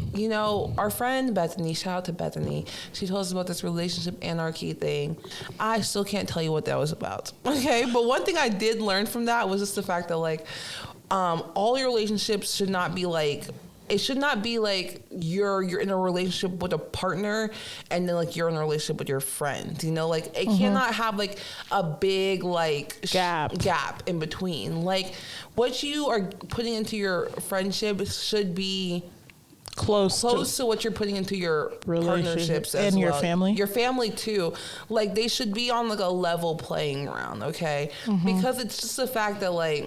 our friend Bethany, shout out to Bethany, she told us about this relationship anarchy thing. I still can't tell you what that was about. Okay? But one thing I did learn from that was just the fact that, like, all your relationships should not be like, it should not be like you're in a relationship with a partner and then like you're in a relationship with your friend. Like, it cannot have like a big like gap in between. Like, what you are putting into your friendship should be close to what you're putting into your partnerships as and your well. family. Your family too. Like, they should be on like a level playing ground, okay? Because it's just the fact that, like,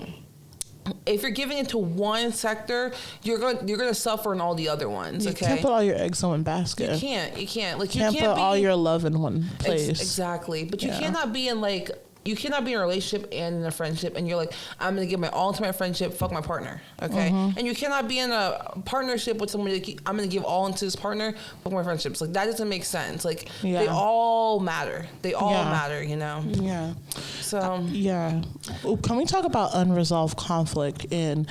if you're giving into one sector, you're gonna suffer in all the other ones. Okay, you can't put all your eggs in one basket. You can't. Like, you can't put all your love in one place. Exactly. But you cannot be in like you cannot be in a relationship and in a friendship and you're like, I'm gonna give my all to my friendship, fuck my partner, okay? And you cannot be in a partnership with somebody that I'm gonna give all into this partner, fuck my friendships. Like that doesn't make sense. Like they all matter. They all matter, you know? Yeah. So yeah. Can we talk about unresolved conflict in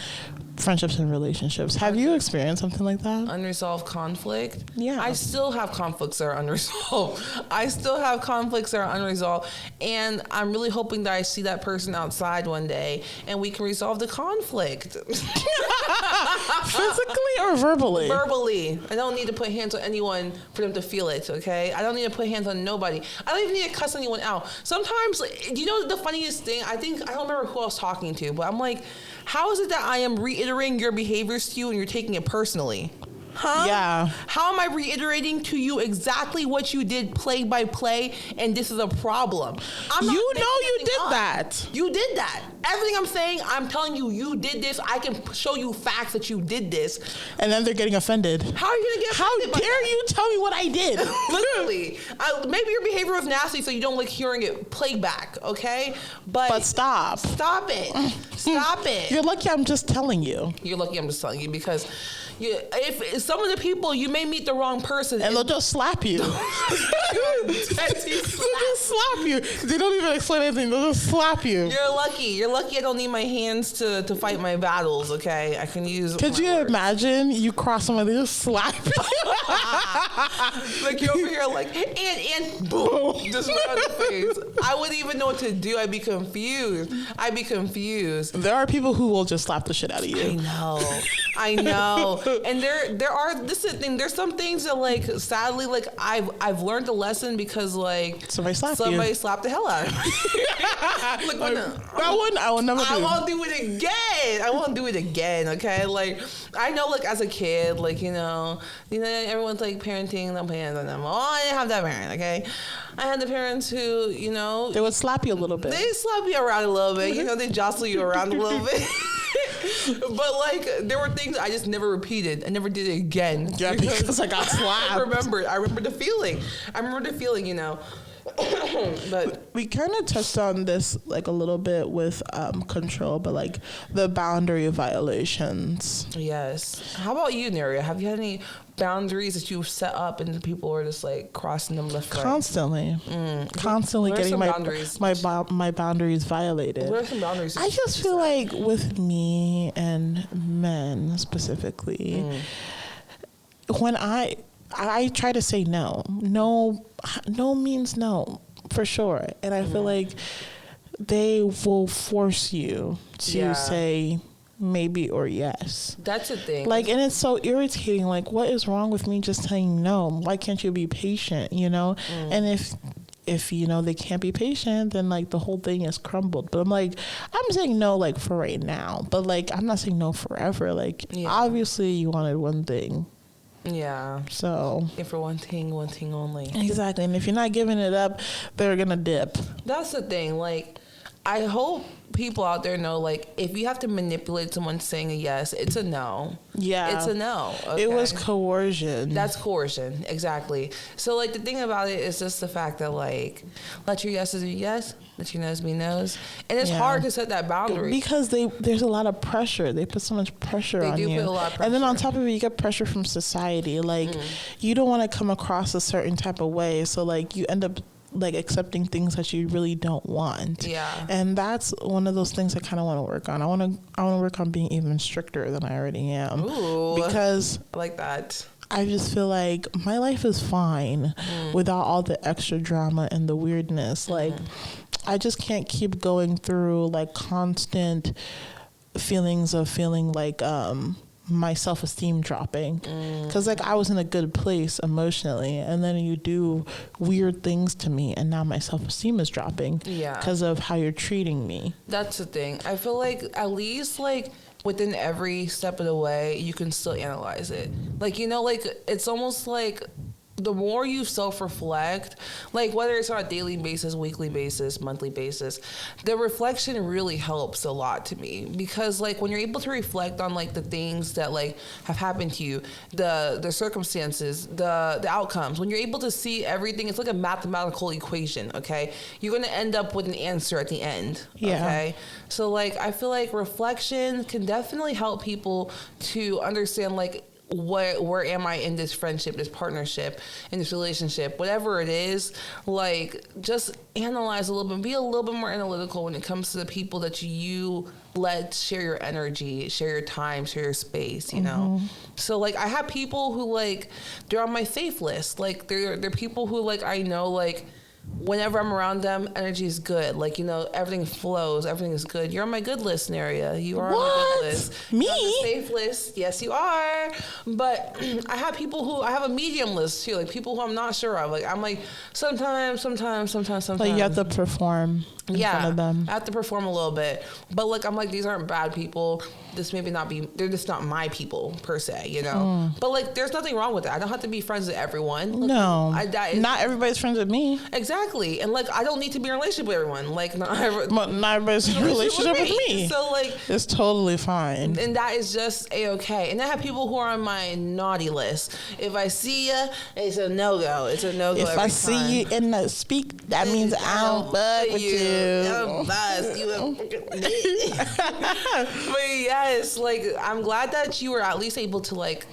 friendships and relationships? Have you experienced something like that? Unresolved conflict? Yeah. I still have conflicts that are unresolved. I still have conflicts that are unresolved. And I'm really hoping that I see that person outside one day and we can resolve the conflict. Physically or verbally? Verbally. I don't need to put hands on anyone for them to feel it, okay? I don't need to put hands on nobody. I don't even need to cuss anyone out. Sometimes, you know the funniest thing? I don't remember who I was talking to, but I'm like, how is it that I am reiterating your behaviors to you and you're taking it personally? Huh? Yeah. How am I reiterating to you exactly what you did play by play and this is a problem? You know you did that. You did that. Everything I'm saying, I'm telling you, you did this. I can show you facts that you did this. And then they're getting offended. How are you going to get offended? How dare you tell me what I did? Literally. Maybe your behavior was nasty so you don't like hearing it play back, okay? But stop. Stop it. Stop it. You're lucky I'm just telling you. You're lucky I'm just telling you because if some of the people, you may meet the wrong person. And they'll just slap you. They'll just slap you. They don't even explain anything. They'll just slap you. You're lucky. You're lucky I don't need my hands to fight my battles, okay? I can use Could you imagine you cross someone, they just slap you? Like you're over here like, and boom, just right on the face. I wouldn't even know what to do. I'd be confused. There are people who will just slap the shit out of you. I know. And there are, this is the thing, there's some things that like, sadly, like I've learned a lesson because like somebody slapped the hell out of me. I will never do. I won't do it again. Okay. Like I know like as a kid, like, you know, everyone's like parenting, don't put hands on them. Oh, I didn't have that parent. Okay. I had the parents who, you know, they would slap you a little bit. They slap you around a little bit. You know, they jostle you around a little bit. But like there were things I just never repeated. I never did it again. Yeah, because I got slapped. I remember the feeling. You know. But we kind of touched on this like a little bit with control, but like the boundary violations. Yes. How about you, Neria? Have you had any boundaries that you've set up and people are just like crossing them left, right? Constantly getting my boundaries violated. What are some boundaries? I just feel like with me and men specifically, when I try to say no means no for sure, and I feel like they will force you to say maybe or yes. That's a thing. Like, and it's so irritating. Like, what is wrong with me just saying no? Why can't you be patient? You know, and if you know they can't be patient, then like the whole thing is crumbled. But I'm like, I'm saying no like for right now, but like I'm not saying no forever. Like obviously you wanted one thing. Yeah. So if for one thing only. Exactly. And if you're not giving it up, they're gonna dip. That's the thing. Like, I hope people out there know, like, if you have to manipulate someone saying a yes, it's a no. Yeah. It's a no. Okay? It was coercion. That's coercion. Exactly. So, like, the thing about it is just the fact that, like, let your yeses be yes, let your no's be no's. And it's hard to set that boundary. Because there's a lot of pressure. They put so much pressure on you. They do put a lot of pressure. And then on top of it, you get pressure from society. Like, you don't want to come across a certain type of way. So, like, you end up like accepting things that you really don't want. Yeah. And that's one of those things I kind of want to work on. I want to work on being even stricter than I already am. Ooh, because I like that. I just feel like my life is fine without all the extra drama and the weirdness. Like, I just can't keep going through like constant feelings of feeling like my self-esteem dropping, because like I was in a good place emotionally, and then you do weird things to me and now my self-esteem is dropping because of how you're treating me. That's the thing. I feel like at least like within every step of the way you can still analyze it. Like, you know, like it's almost like the more you self-reflect, like whether it's on a daily basis, weekly basis, monthly basis, the reflection really helps a lot to me, because like when you're able to reflect on like the things that like have happened to you, the circumstances, the outcomes, when you're able to see everything, it's like a mathematical equation, okay? You're going to end up with an answer at the end, okay? So like I feel like reflection can definitely help people to understand like where am I in this friendship, this partnership, in this relationship, whatever it is. Like just analyze a little bit, be a little bit more analytical when it comes to the people that you let share your energy, share your time, share your space, you know? So like I have people who like, they're on my faith list. Like they're people who like, I know like, whenever I'm around them, energy is good. Like, you know, everything flows. Everything is good. You're on my good list, Naria. You are on my good list. Me? You're on the safe list. Yes, you are. But I have people who, I have a medium list too. Like people who I'm not sure of. Like I'm like, sometimes. Like you have to perform in front of them. I have to perform a little bit. But like, I'm like, these aren't bad people. This maybe not be, they're just not my people per se, you know? But like, there's nothing wrong with that. I don't have to be friends with everyone. Like, no. Not everybody's friends with me. Exactly. And like, I don't need to be in a relationship with everyone. Like, not everybody's in a relationship with me. So like, it's totally fine. And that is just a-okay. And I have people who are on my naughty list. If I see you, it's a no-go. It's a no-go if every I see time. you in the speak, that means I don't bug with you. I'm biased. You But yes, like, I'm glad that you were at least able to like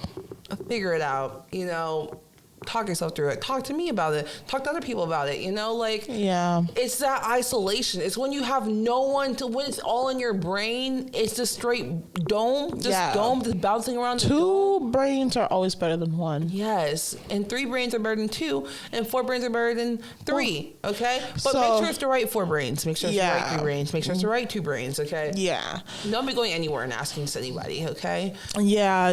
figure it out, you know, talk yourself through it, talk to me about it, talk to other people about it, you know, like, it's that isolation. It's when you have no one to, when it's all in your brain, it's just straight dome, just bouncing around. Two brains are always better than one. Yes, and 3 brains are better than 2, and 4 brains are better than 3. Okay, but so, make sure it's the right 4 brains. Make sure it's the right 3 brains. Make sure it's the right 2 brains. Okay. Yeah. Don't be going anywhere and asking to anybody. Okay. Yeah.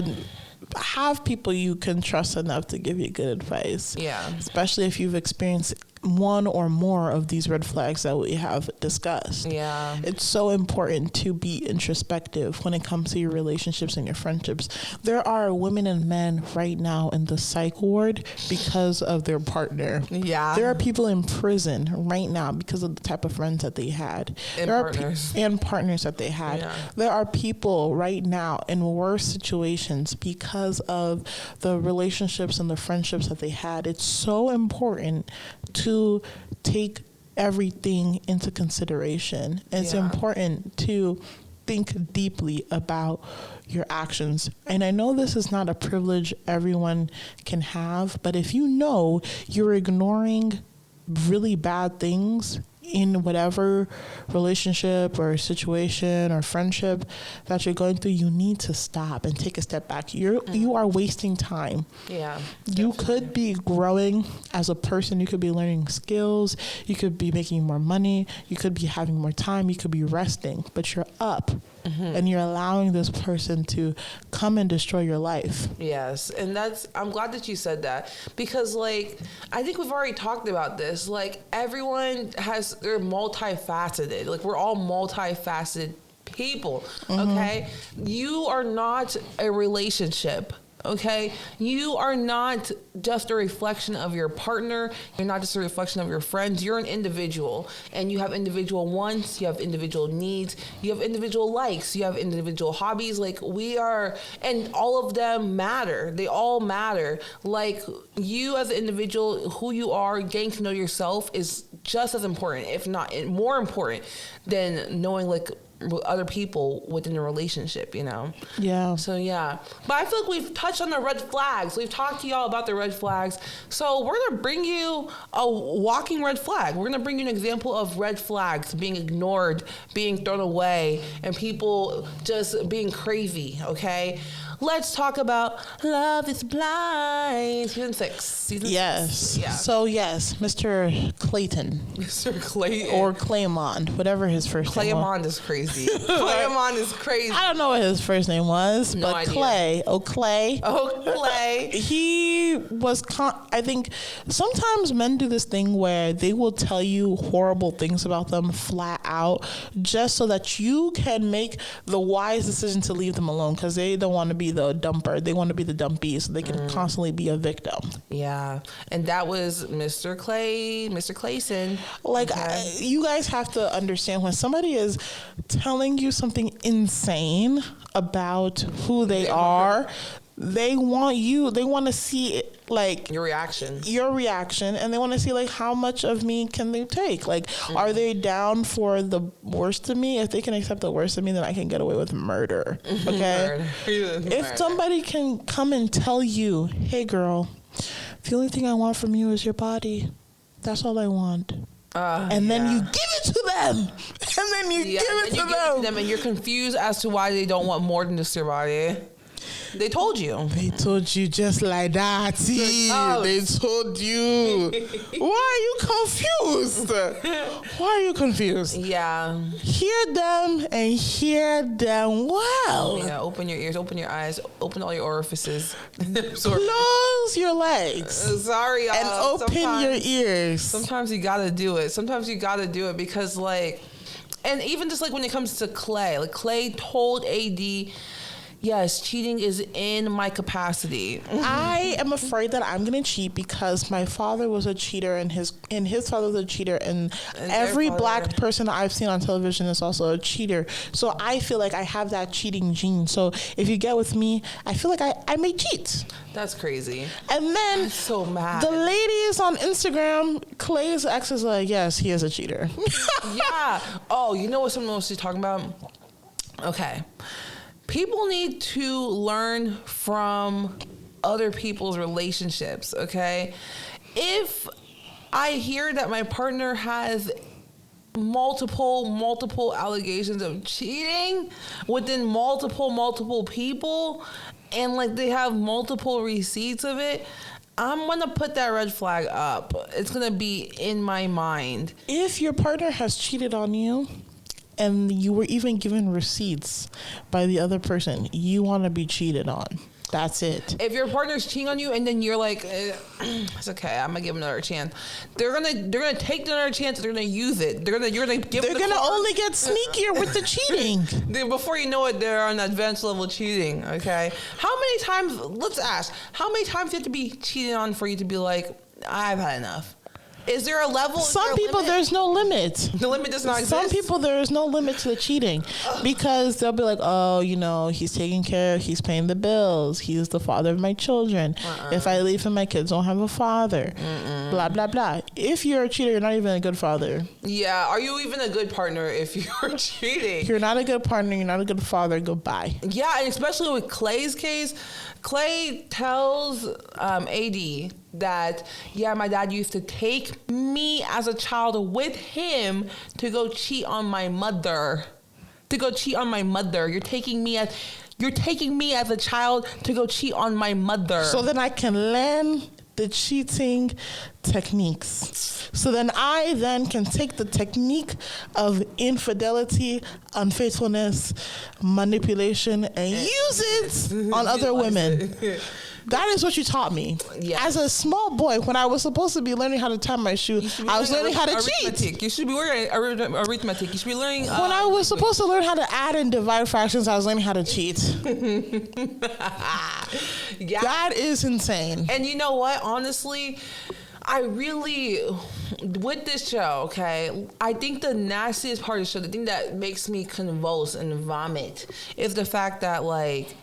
Have people you can trust enough to give you good advice. Yeah. Especially if you've experienced one or more of these red flags that we have discussed. Yeah. It's so important to be introspective when it comes to your relationships and your friendships. There are women and men right now in the psych ward because of their partner. Yeah. There are people in prison right now because of the type of friends that they had. And partners. And partners that they had. Yeah. There are people right now in worse situations because of the relationships and the friendships that they had. It's so important to take everything into consideration. It's important to think deeply about your actions. And I know this is not a privilege everyone can have, but if you know you're ignoring really bad things in whatever relationship or situation or friendship that you're going through, you need to stop and take a step back. You are wasting time. Yeah. You could be growing as a person. You could be learning skills. You could be making more money. You could be having more time. You could be resting, but you're up. And you're allowing this person to come and destroy your life. Yes. And I'm glad that you said that, because like, I think we've already talked about this. Like everyone they're multifaceted. Like we're all multifaceted people. Okay. You are not a relationship. Okay, you are not just a reflection of your partner. You're not just a reflection of your friends. You're an individual, and you have individual wants. You have individual needs. You have individual likes. You have individual hobbies. Like we are, and all of them matter. They all matter. Like you as an individual, who you are, getting to know yourself is just as important, if not more important, than knowing like other people within a relationship, you know? Yeah. So, yeah. But I feel like we've touched on the red flags. We've talked to y'all about the red flags. So we're going to bring you a walking red flag. We're going to bring you an example of red flags being ignored, being thrown away, and people just being crazy, okay? Let's talk about Love is Blind, season 6. Yes. Yeah. So, yes, Mr. Clayton. Mr. Clayton. Or Claymond, whatever his first name was. Claymond is crazy. Claymond is crazy. I don't know what his first name was, No but idea. Clay. He was, I think, sometimes men do this thing where they will tell you horrible things about them flat out just so that you can make the wise decision to leave them alone because they don't want to be be the dumper. They want to be the dumpy, so they can constantly be a victim. Yeah, and that was Mr. Clayson. Like, you guys have to understand, when somebody is telling you something insane about who they are, they want to see it, like, Your reaction, and they want to see, like, how much of me can they take? Like, are they down for the worst of me? If they can accept the worst of me, then I can get away with murder. Okay. If somebody can come and tell you, hey girl, the only thing I want from you is your body, that's all I want. And then you give it to them. And then you give it to them. And you're confused as to why they don't want more than just your body. They told you. They told you just like that. They told you. Why are you confused? Yeah. Hear them and hear them well. Yeah, open your ears, open your eyes, open all your orifices. Close your legs. Sorry, y'all. And open your ears. Sometimes you gotta do it. Because, like, and even just like when it comes to Clay, like, Clay told AD, yes, cheating is in my capacity. I am afraid that I'm gonna cheat because my father was a cheater, and his father was a cheater, and every black person I've seen on television is also a cheater. So I feel like I have that cheating gene. So if you get with me, I feel like I may cheat. That's crazy. And then I'm so mad. The ladies on Instagram, Clay's ex is like, yes, he is a cheater. Yeah. Oh, you know what someone else is talking about? Okay. People need to learn from other people's relationships, okay? If I hear that my partner has multiple allegations of cheating within multiple people, and, like, they have multiple receipts of it, I'm going to put that red flag up. It's going to be in my mind. If your partner has cheated on you, and you were even given receipts by the other person, you want to be cheated on. That's it. If your partner's cheating on you and then you're like, it's okay, I'm gonna give them another chance. They're gonna take another chance. They're gonna use it. You're gonna only get sneakier with the cheating. Before you know it, they're on advanced level cheating. Okay, how many times? Let's ask. How many times do you have to be cheated on for you to be like, I've had enough? Is there a level? Some people, there's no limit. The limit does not exist. Some people, there is no limit to the cheating, because they'll be like, oh, he's taking care, he's paying the bills, he's the father of my children. If I leave him, my kids don't have a father. Blah, blah, blah. If you're a cheater, you're not even a good father. Yeah. Are you even a good partner if you're cheating? You're not a good partner. You're not a good father. Goodbye. Yeah, and especially with Clay's case, Clay tells AD that, yeah, my dad used to take me as a child with him to go cheat on my mother. You're taking me as a child to go cheat on my mother. So then I can learn the cheating techniques. So then I can take the technique of infidelity, unfaithfulness, manipulation, and use it on other women. That is what you taught me. Yes. As a small boy, when I was supposed to be learning how to tie my shoe, I was learning how to cheat. You should be learning arithmetic. You should be learning... when I was supposed to learn how to add and divide fractions, I was learning how to cheat. Yeah. That is insane. And you know what? Honestly, with this show, okay, I think the nastiest part of the show, the thing that makes me convulse and vomit, is the fact that, like,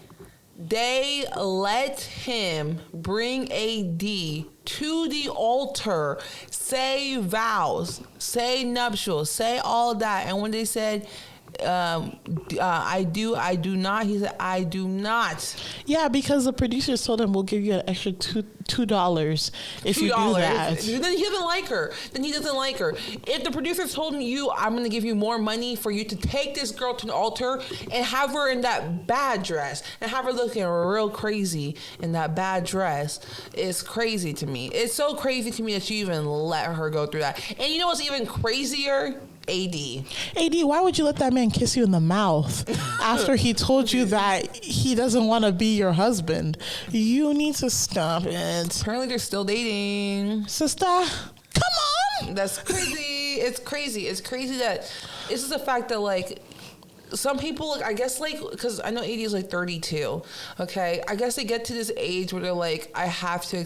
they let him bring AD to the altar, say vows, say nuptials, say all that. And when they said, I do not, he said, I do not. Yeah, because the producers told him, we'll give you an extra $2 if you do that. Then he doesn't like her. If the producers told you, I'm going to give you more money for you to take this girl to the altar and have her in that bad dress and have her looking real crazy in that bad dress, it's crazy to me. It's so crazy to me that you even let her go through that. And you know what's even crazier? AD, why would you let that man kiss you in the mouth after he told you that he doesn't want to be your husband? You need to stop it. Apparently they're still dating. Sister, come on. That's crazy. It's crazy. It's crazy that this is the fact that, like, some people, like, I guess, like, because I know AD is like 32. Okay, I guess they get to this age where they're like, I have to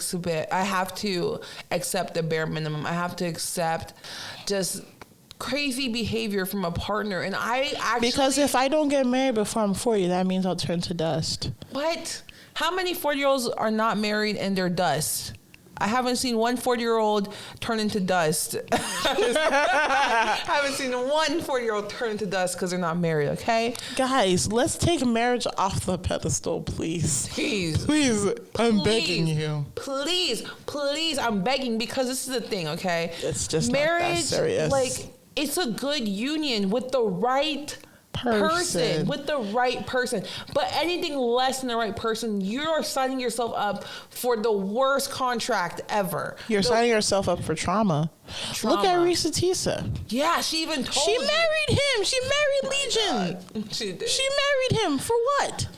accept the bare minimum. I have to accept just crazy behavior from a partner. And I actually, because if I don't get married before I'm 40, that means I'll turn to dust. What? How many 40-year-olds are not married and they're dust? I haven't seen one 40-year-old turn into dust. I haven't seen one 40-year-old turn into dust because they're not married, okay? Guys, let's take marriage off the pedestal, please. Please. Please, I'm begging you. Please, I'm begging, because this is the thing, okay? It's just marriage, not that serious. Like, it's a good union with the right person, with the right person. But anything less than the right person, you're signing yourself up for the worst contract ever. You're signing yourself up for trauma. Look at Risa Tisa. Yeah, she even told She married him. She married Legion. She did. She married him for what?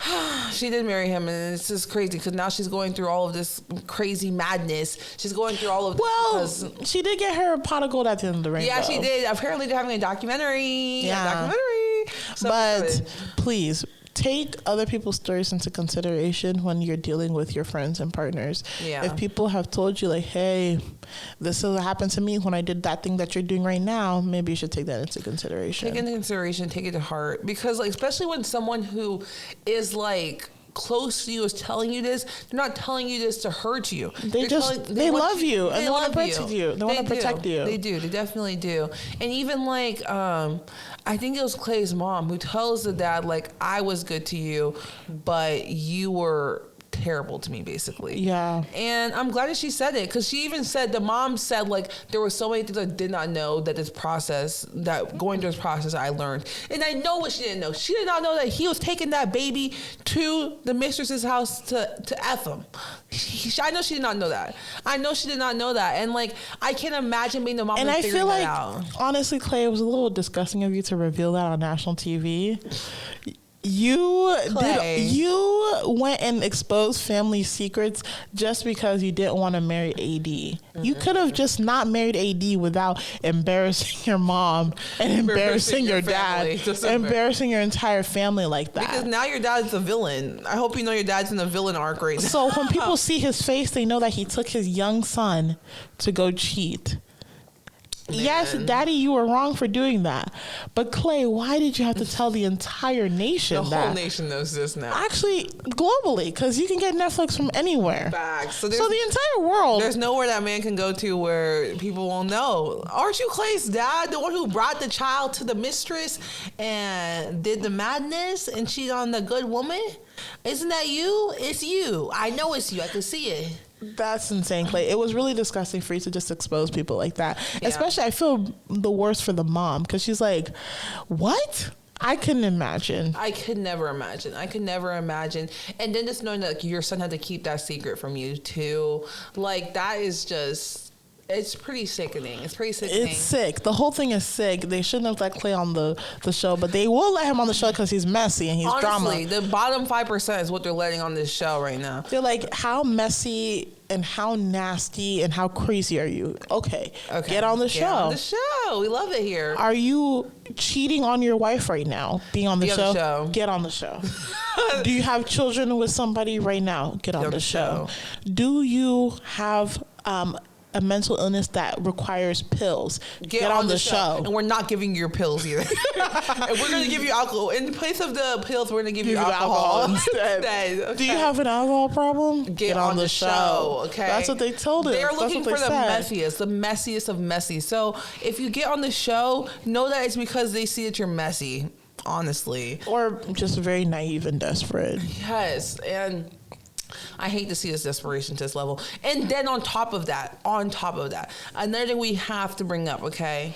She did marry him, and it's just crazy because now she's going through all of this crazy madness. She's going through all of this. Well, she did get her pot of gold at the end of the rainbow. Yeah, she did. Apparently, they're having a documentary. Yeah. So but please take other people's stories into consideration when you're dealing with your friends and partners. Yeah. If people have told you, like, hey, this is what happened to me when I did that thing that you're doing right now, maybe you should take that into consideration. Take it into consideration, take it to heart. Because, like, especially when someone who is, like, close to you is telling you this, they're not telling you this to hurt you. They love you and they want to protect you. They want to protect you. They do. They definitely do. And even, like, I think it was Clay's mom who tells the dad, like, I was good to you, but you were terrible to me, basically. Yeah. And I'm glad that she said it, because she even said, the mom said, like, there were so many things I did not know that going through this process I learned. And I know what she didn't know. She did not know that he was taking that baby to the mistress's house to F him. I know she did not know that. I know she did not know that. And, like, I can't imagine being the mom and and I feel like, out. Honestly, Clay, it was a little disgusting of you to reveal that on national TV. You went and exposed family secrets just because you didn't want to marry AD. Mm-hmm. You could have just not married AD without embarrassing your mom and embarrassing your dad, embarrassing your entire family like that. Because now your dad's a villain. I hope you know your dad's in a villain arc right now. So when people see his face, they know that he took his young son to go cheat. Man. Yes, Daddy, you were wrong for doing that. But Clay, why did you have to tell the entire nation that? The whole nation knows this now. Actually, globally, because you can get Netflix from anywhere. Facts. So the entire world. There's nowhere that man can go to where people won't know. Aren't you Clay's dad, the one who brought the child to the mistress and did the madness and cheated on the good woman? Isn't that you? It's you. I know it's you. I can see it. That's insane, Clay. It was really disgusting for you to just expose people like that. Yeah. Especially, I feel the worst for the mom, because she's like, what? I couldn't imagine. I could never imagine. And then just knowing that, like, your son had to keep that secret from you too. Like, that is just... It's pretty sickening. It's sick. The whole thing is sick. They shouldn't have let Clay on the show, but they will let him on the show because he's messy and he's drama. Honestly, the bottom 5% is what they're letting on this show right now. They're like, how messy and how nasty and how crazy are you? Okay. Get on the show. Get on the show. We love it here. Are you cheating on your wife right now? Being on the show? Get on the show. Do you have children with somebody right now? Get on the show. Do you have... a mental illness that requires pills? Get on the show. And we're not giving you your pills either. And we're going to give you alcohol. In place of the pills, we're going to give you alcohol instead. Okay. Do you have an alcohol problem? Get on the show. Okay. That's what they told us. They're looking for the messiest of messy. So if you get on the show, know that it's because they see that you're messy, honestly. Or just very naive and desperate. Yes. And I hate to see this desperation to this level. And then on top of that, another thing we have to bring up, okay?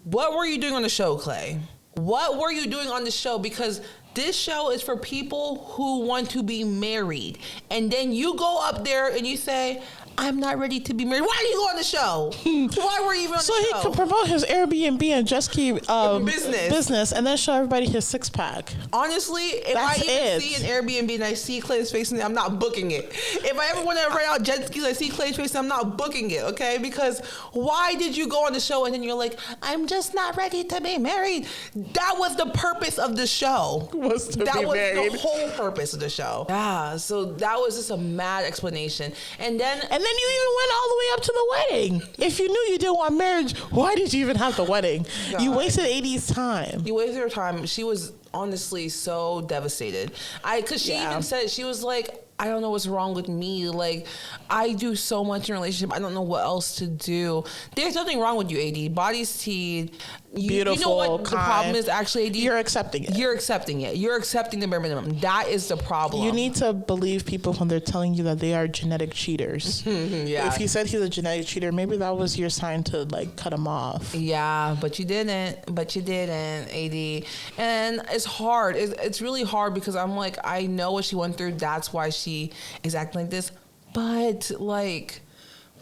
What were you doing on the show, Clay? What were you doing on the show? Because this show is for people who want to be married. And then you go up there and you say, I'm not ready to be married. Why did you go on the show? Why were you even on the show? So he could promote his Airbnb and jet ski business and then show everybody his six pack. Honestly, if I even see an Airbnb and I see Clay's face, I'm not booking it. If I ever want to rent out jet skis, I see Clay's face, I'm not booking it. Okay, because why did you go on the show and then you're like, I'm just not ready to be married? That was the purpose of the show. That was the whole purpose of the show. Yeah, so that was just a mad explanation. And then you even went all the way up to the wedding. If you knew you didn't want marriage, why did you even have the wedding? God. You wasted AD's time. You wasted her time. She was honestly so devastated. Because she even said, she was like, I don't know what's wrong with me. Like, I do so much in a relationship. I don't know what else to do. There's nothing wrong with you, AD. Body's teed. Beautiful, you know what kind. The problem is, actually, AD? You're accepting it. You're accepting it. You're accepting the bare minimum. That is the problem. You need to believe people when they're telling you that they are genetic cheaters. Yeah. If you said he's a genetic cheater, maybe that was your sign to, like, cut him off. Yeah, but you didn't. AD. And it's hard. It's really hard because I'm like, I know what she went through. That's why she is acting like this. But, like,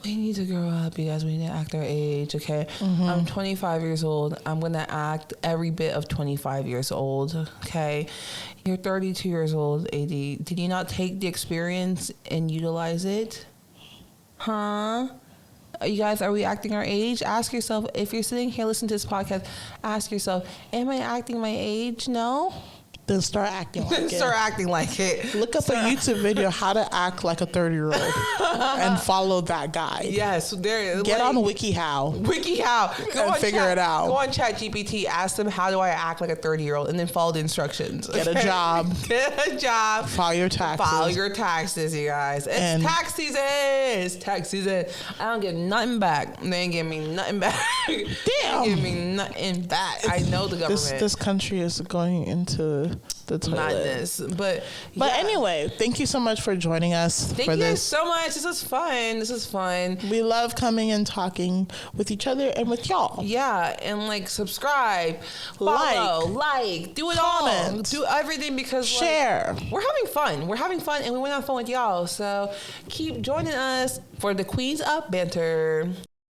we need to grow up, you guys. We need to act our age, okay? Mm-hmm. I'm 25 years old. I'm going to act every bit of 25 years old, okay? You're 32 years old, AD. Did you not take the experience and utilize it? Huh? You guys, are we acting our age? Ask yourself, if you're sitting here listening to this podcast, ask yourself, am I acting my age? No? Then start acting like it. Start acting like it. Look up a YouTube video, how to act like a 30-year-old, and follow that guide. Yes, there. Get on WikiHow. Go and figure it out. Go on ChatGPT. Ask them, how do I act like a 30-year-old, and then follow the instructions. Get a job. Get a job. File your taxes. File your taxes, you guys. It's tax season. It's tax season. I don't get nothing back. They ain't giving me nothing back. Damn. They give me nothing back. I know the government. This country is going into the toilet. Madness. But anyway, thank you so much for joining us. Thank you guys so much. This is fun. We love coming and talking with each other and with y'all. Yeah, and like subscribe, follow, like, do it comment, all. Do everything because share. Like, we're having fun and we want to have fun with y'all. So keep joining us for the Queens Up banter.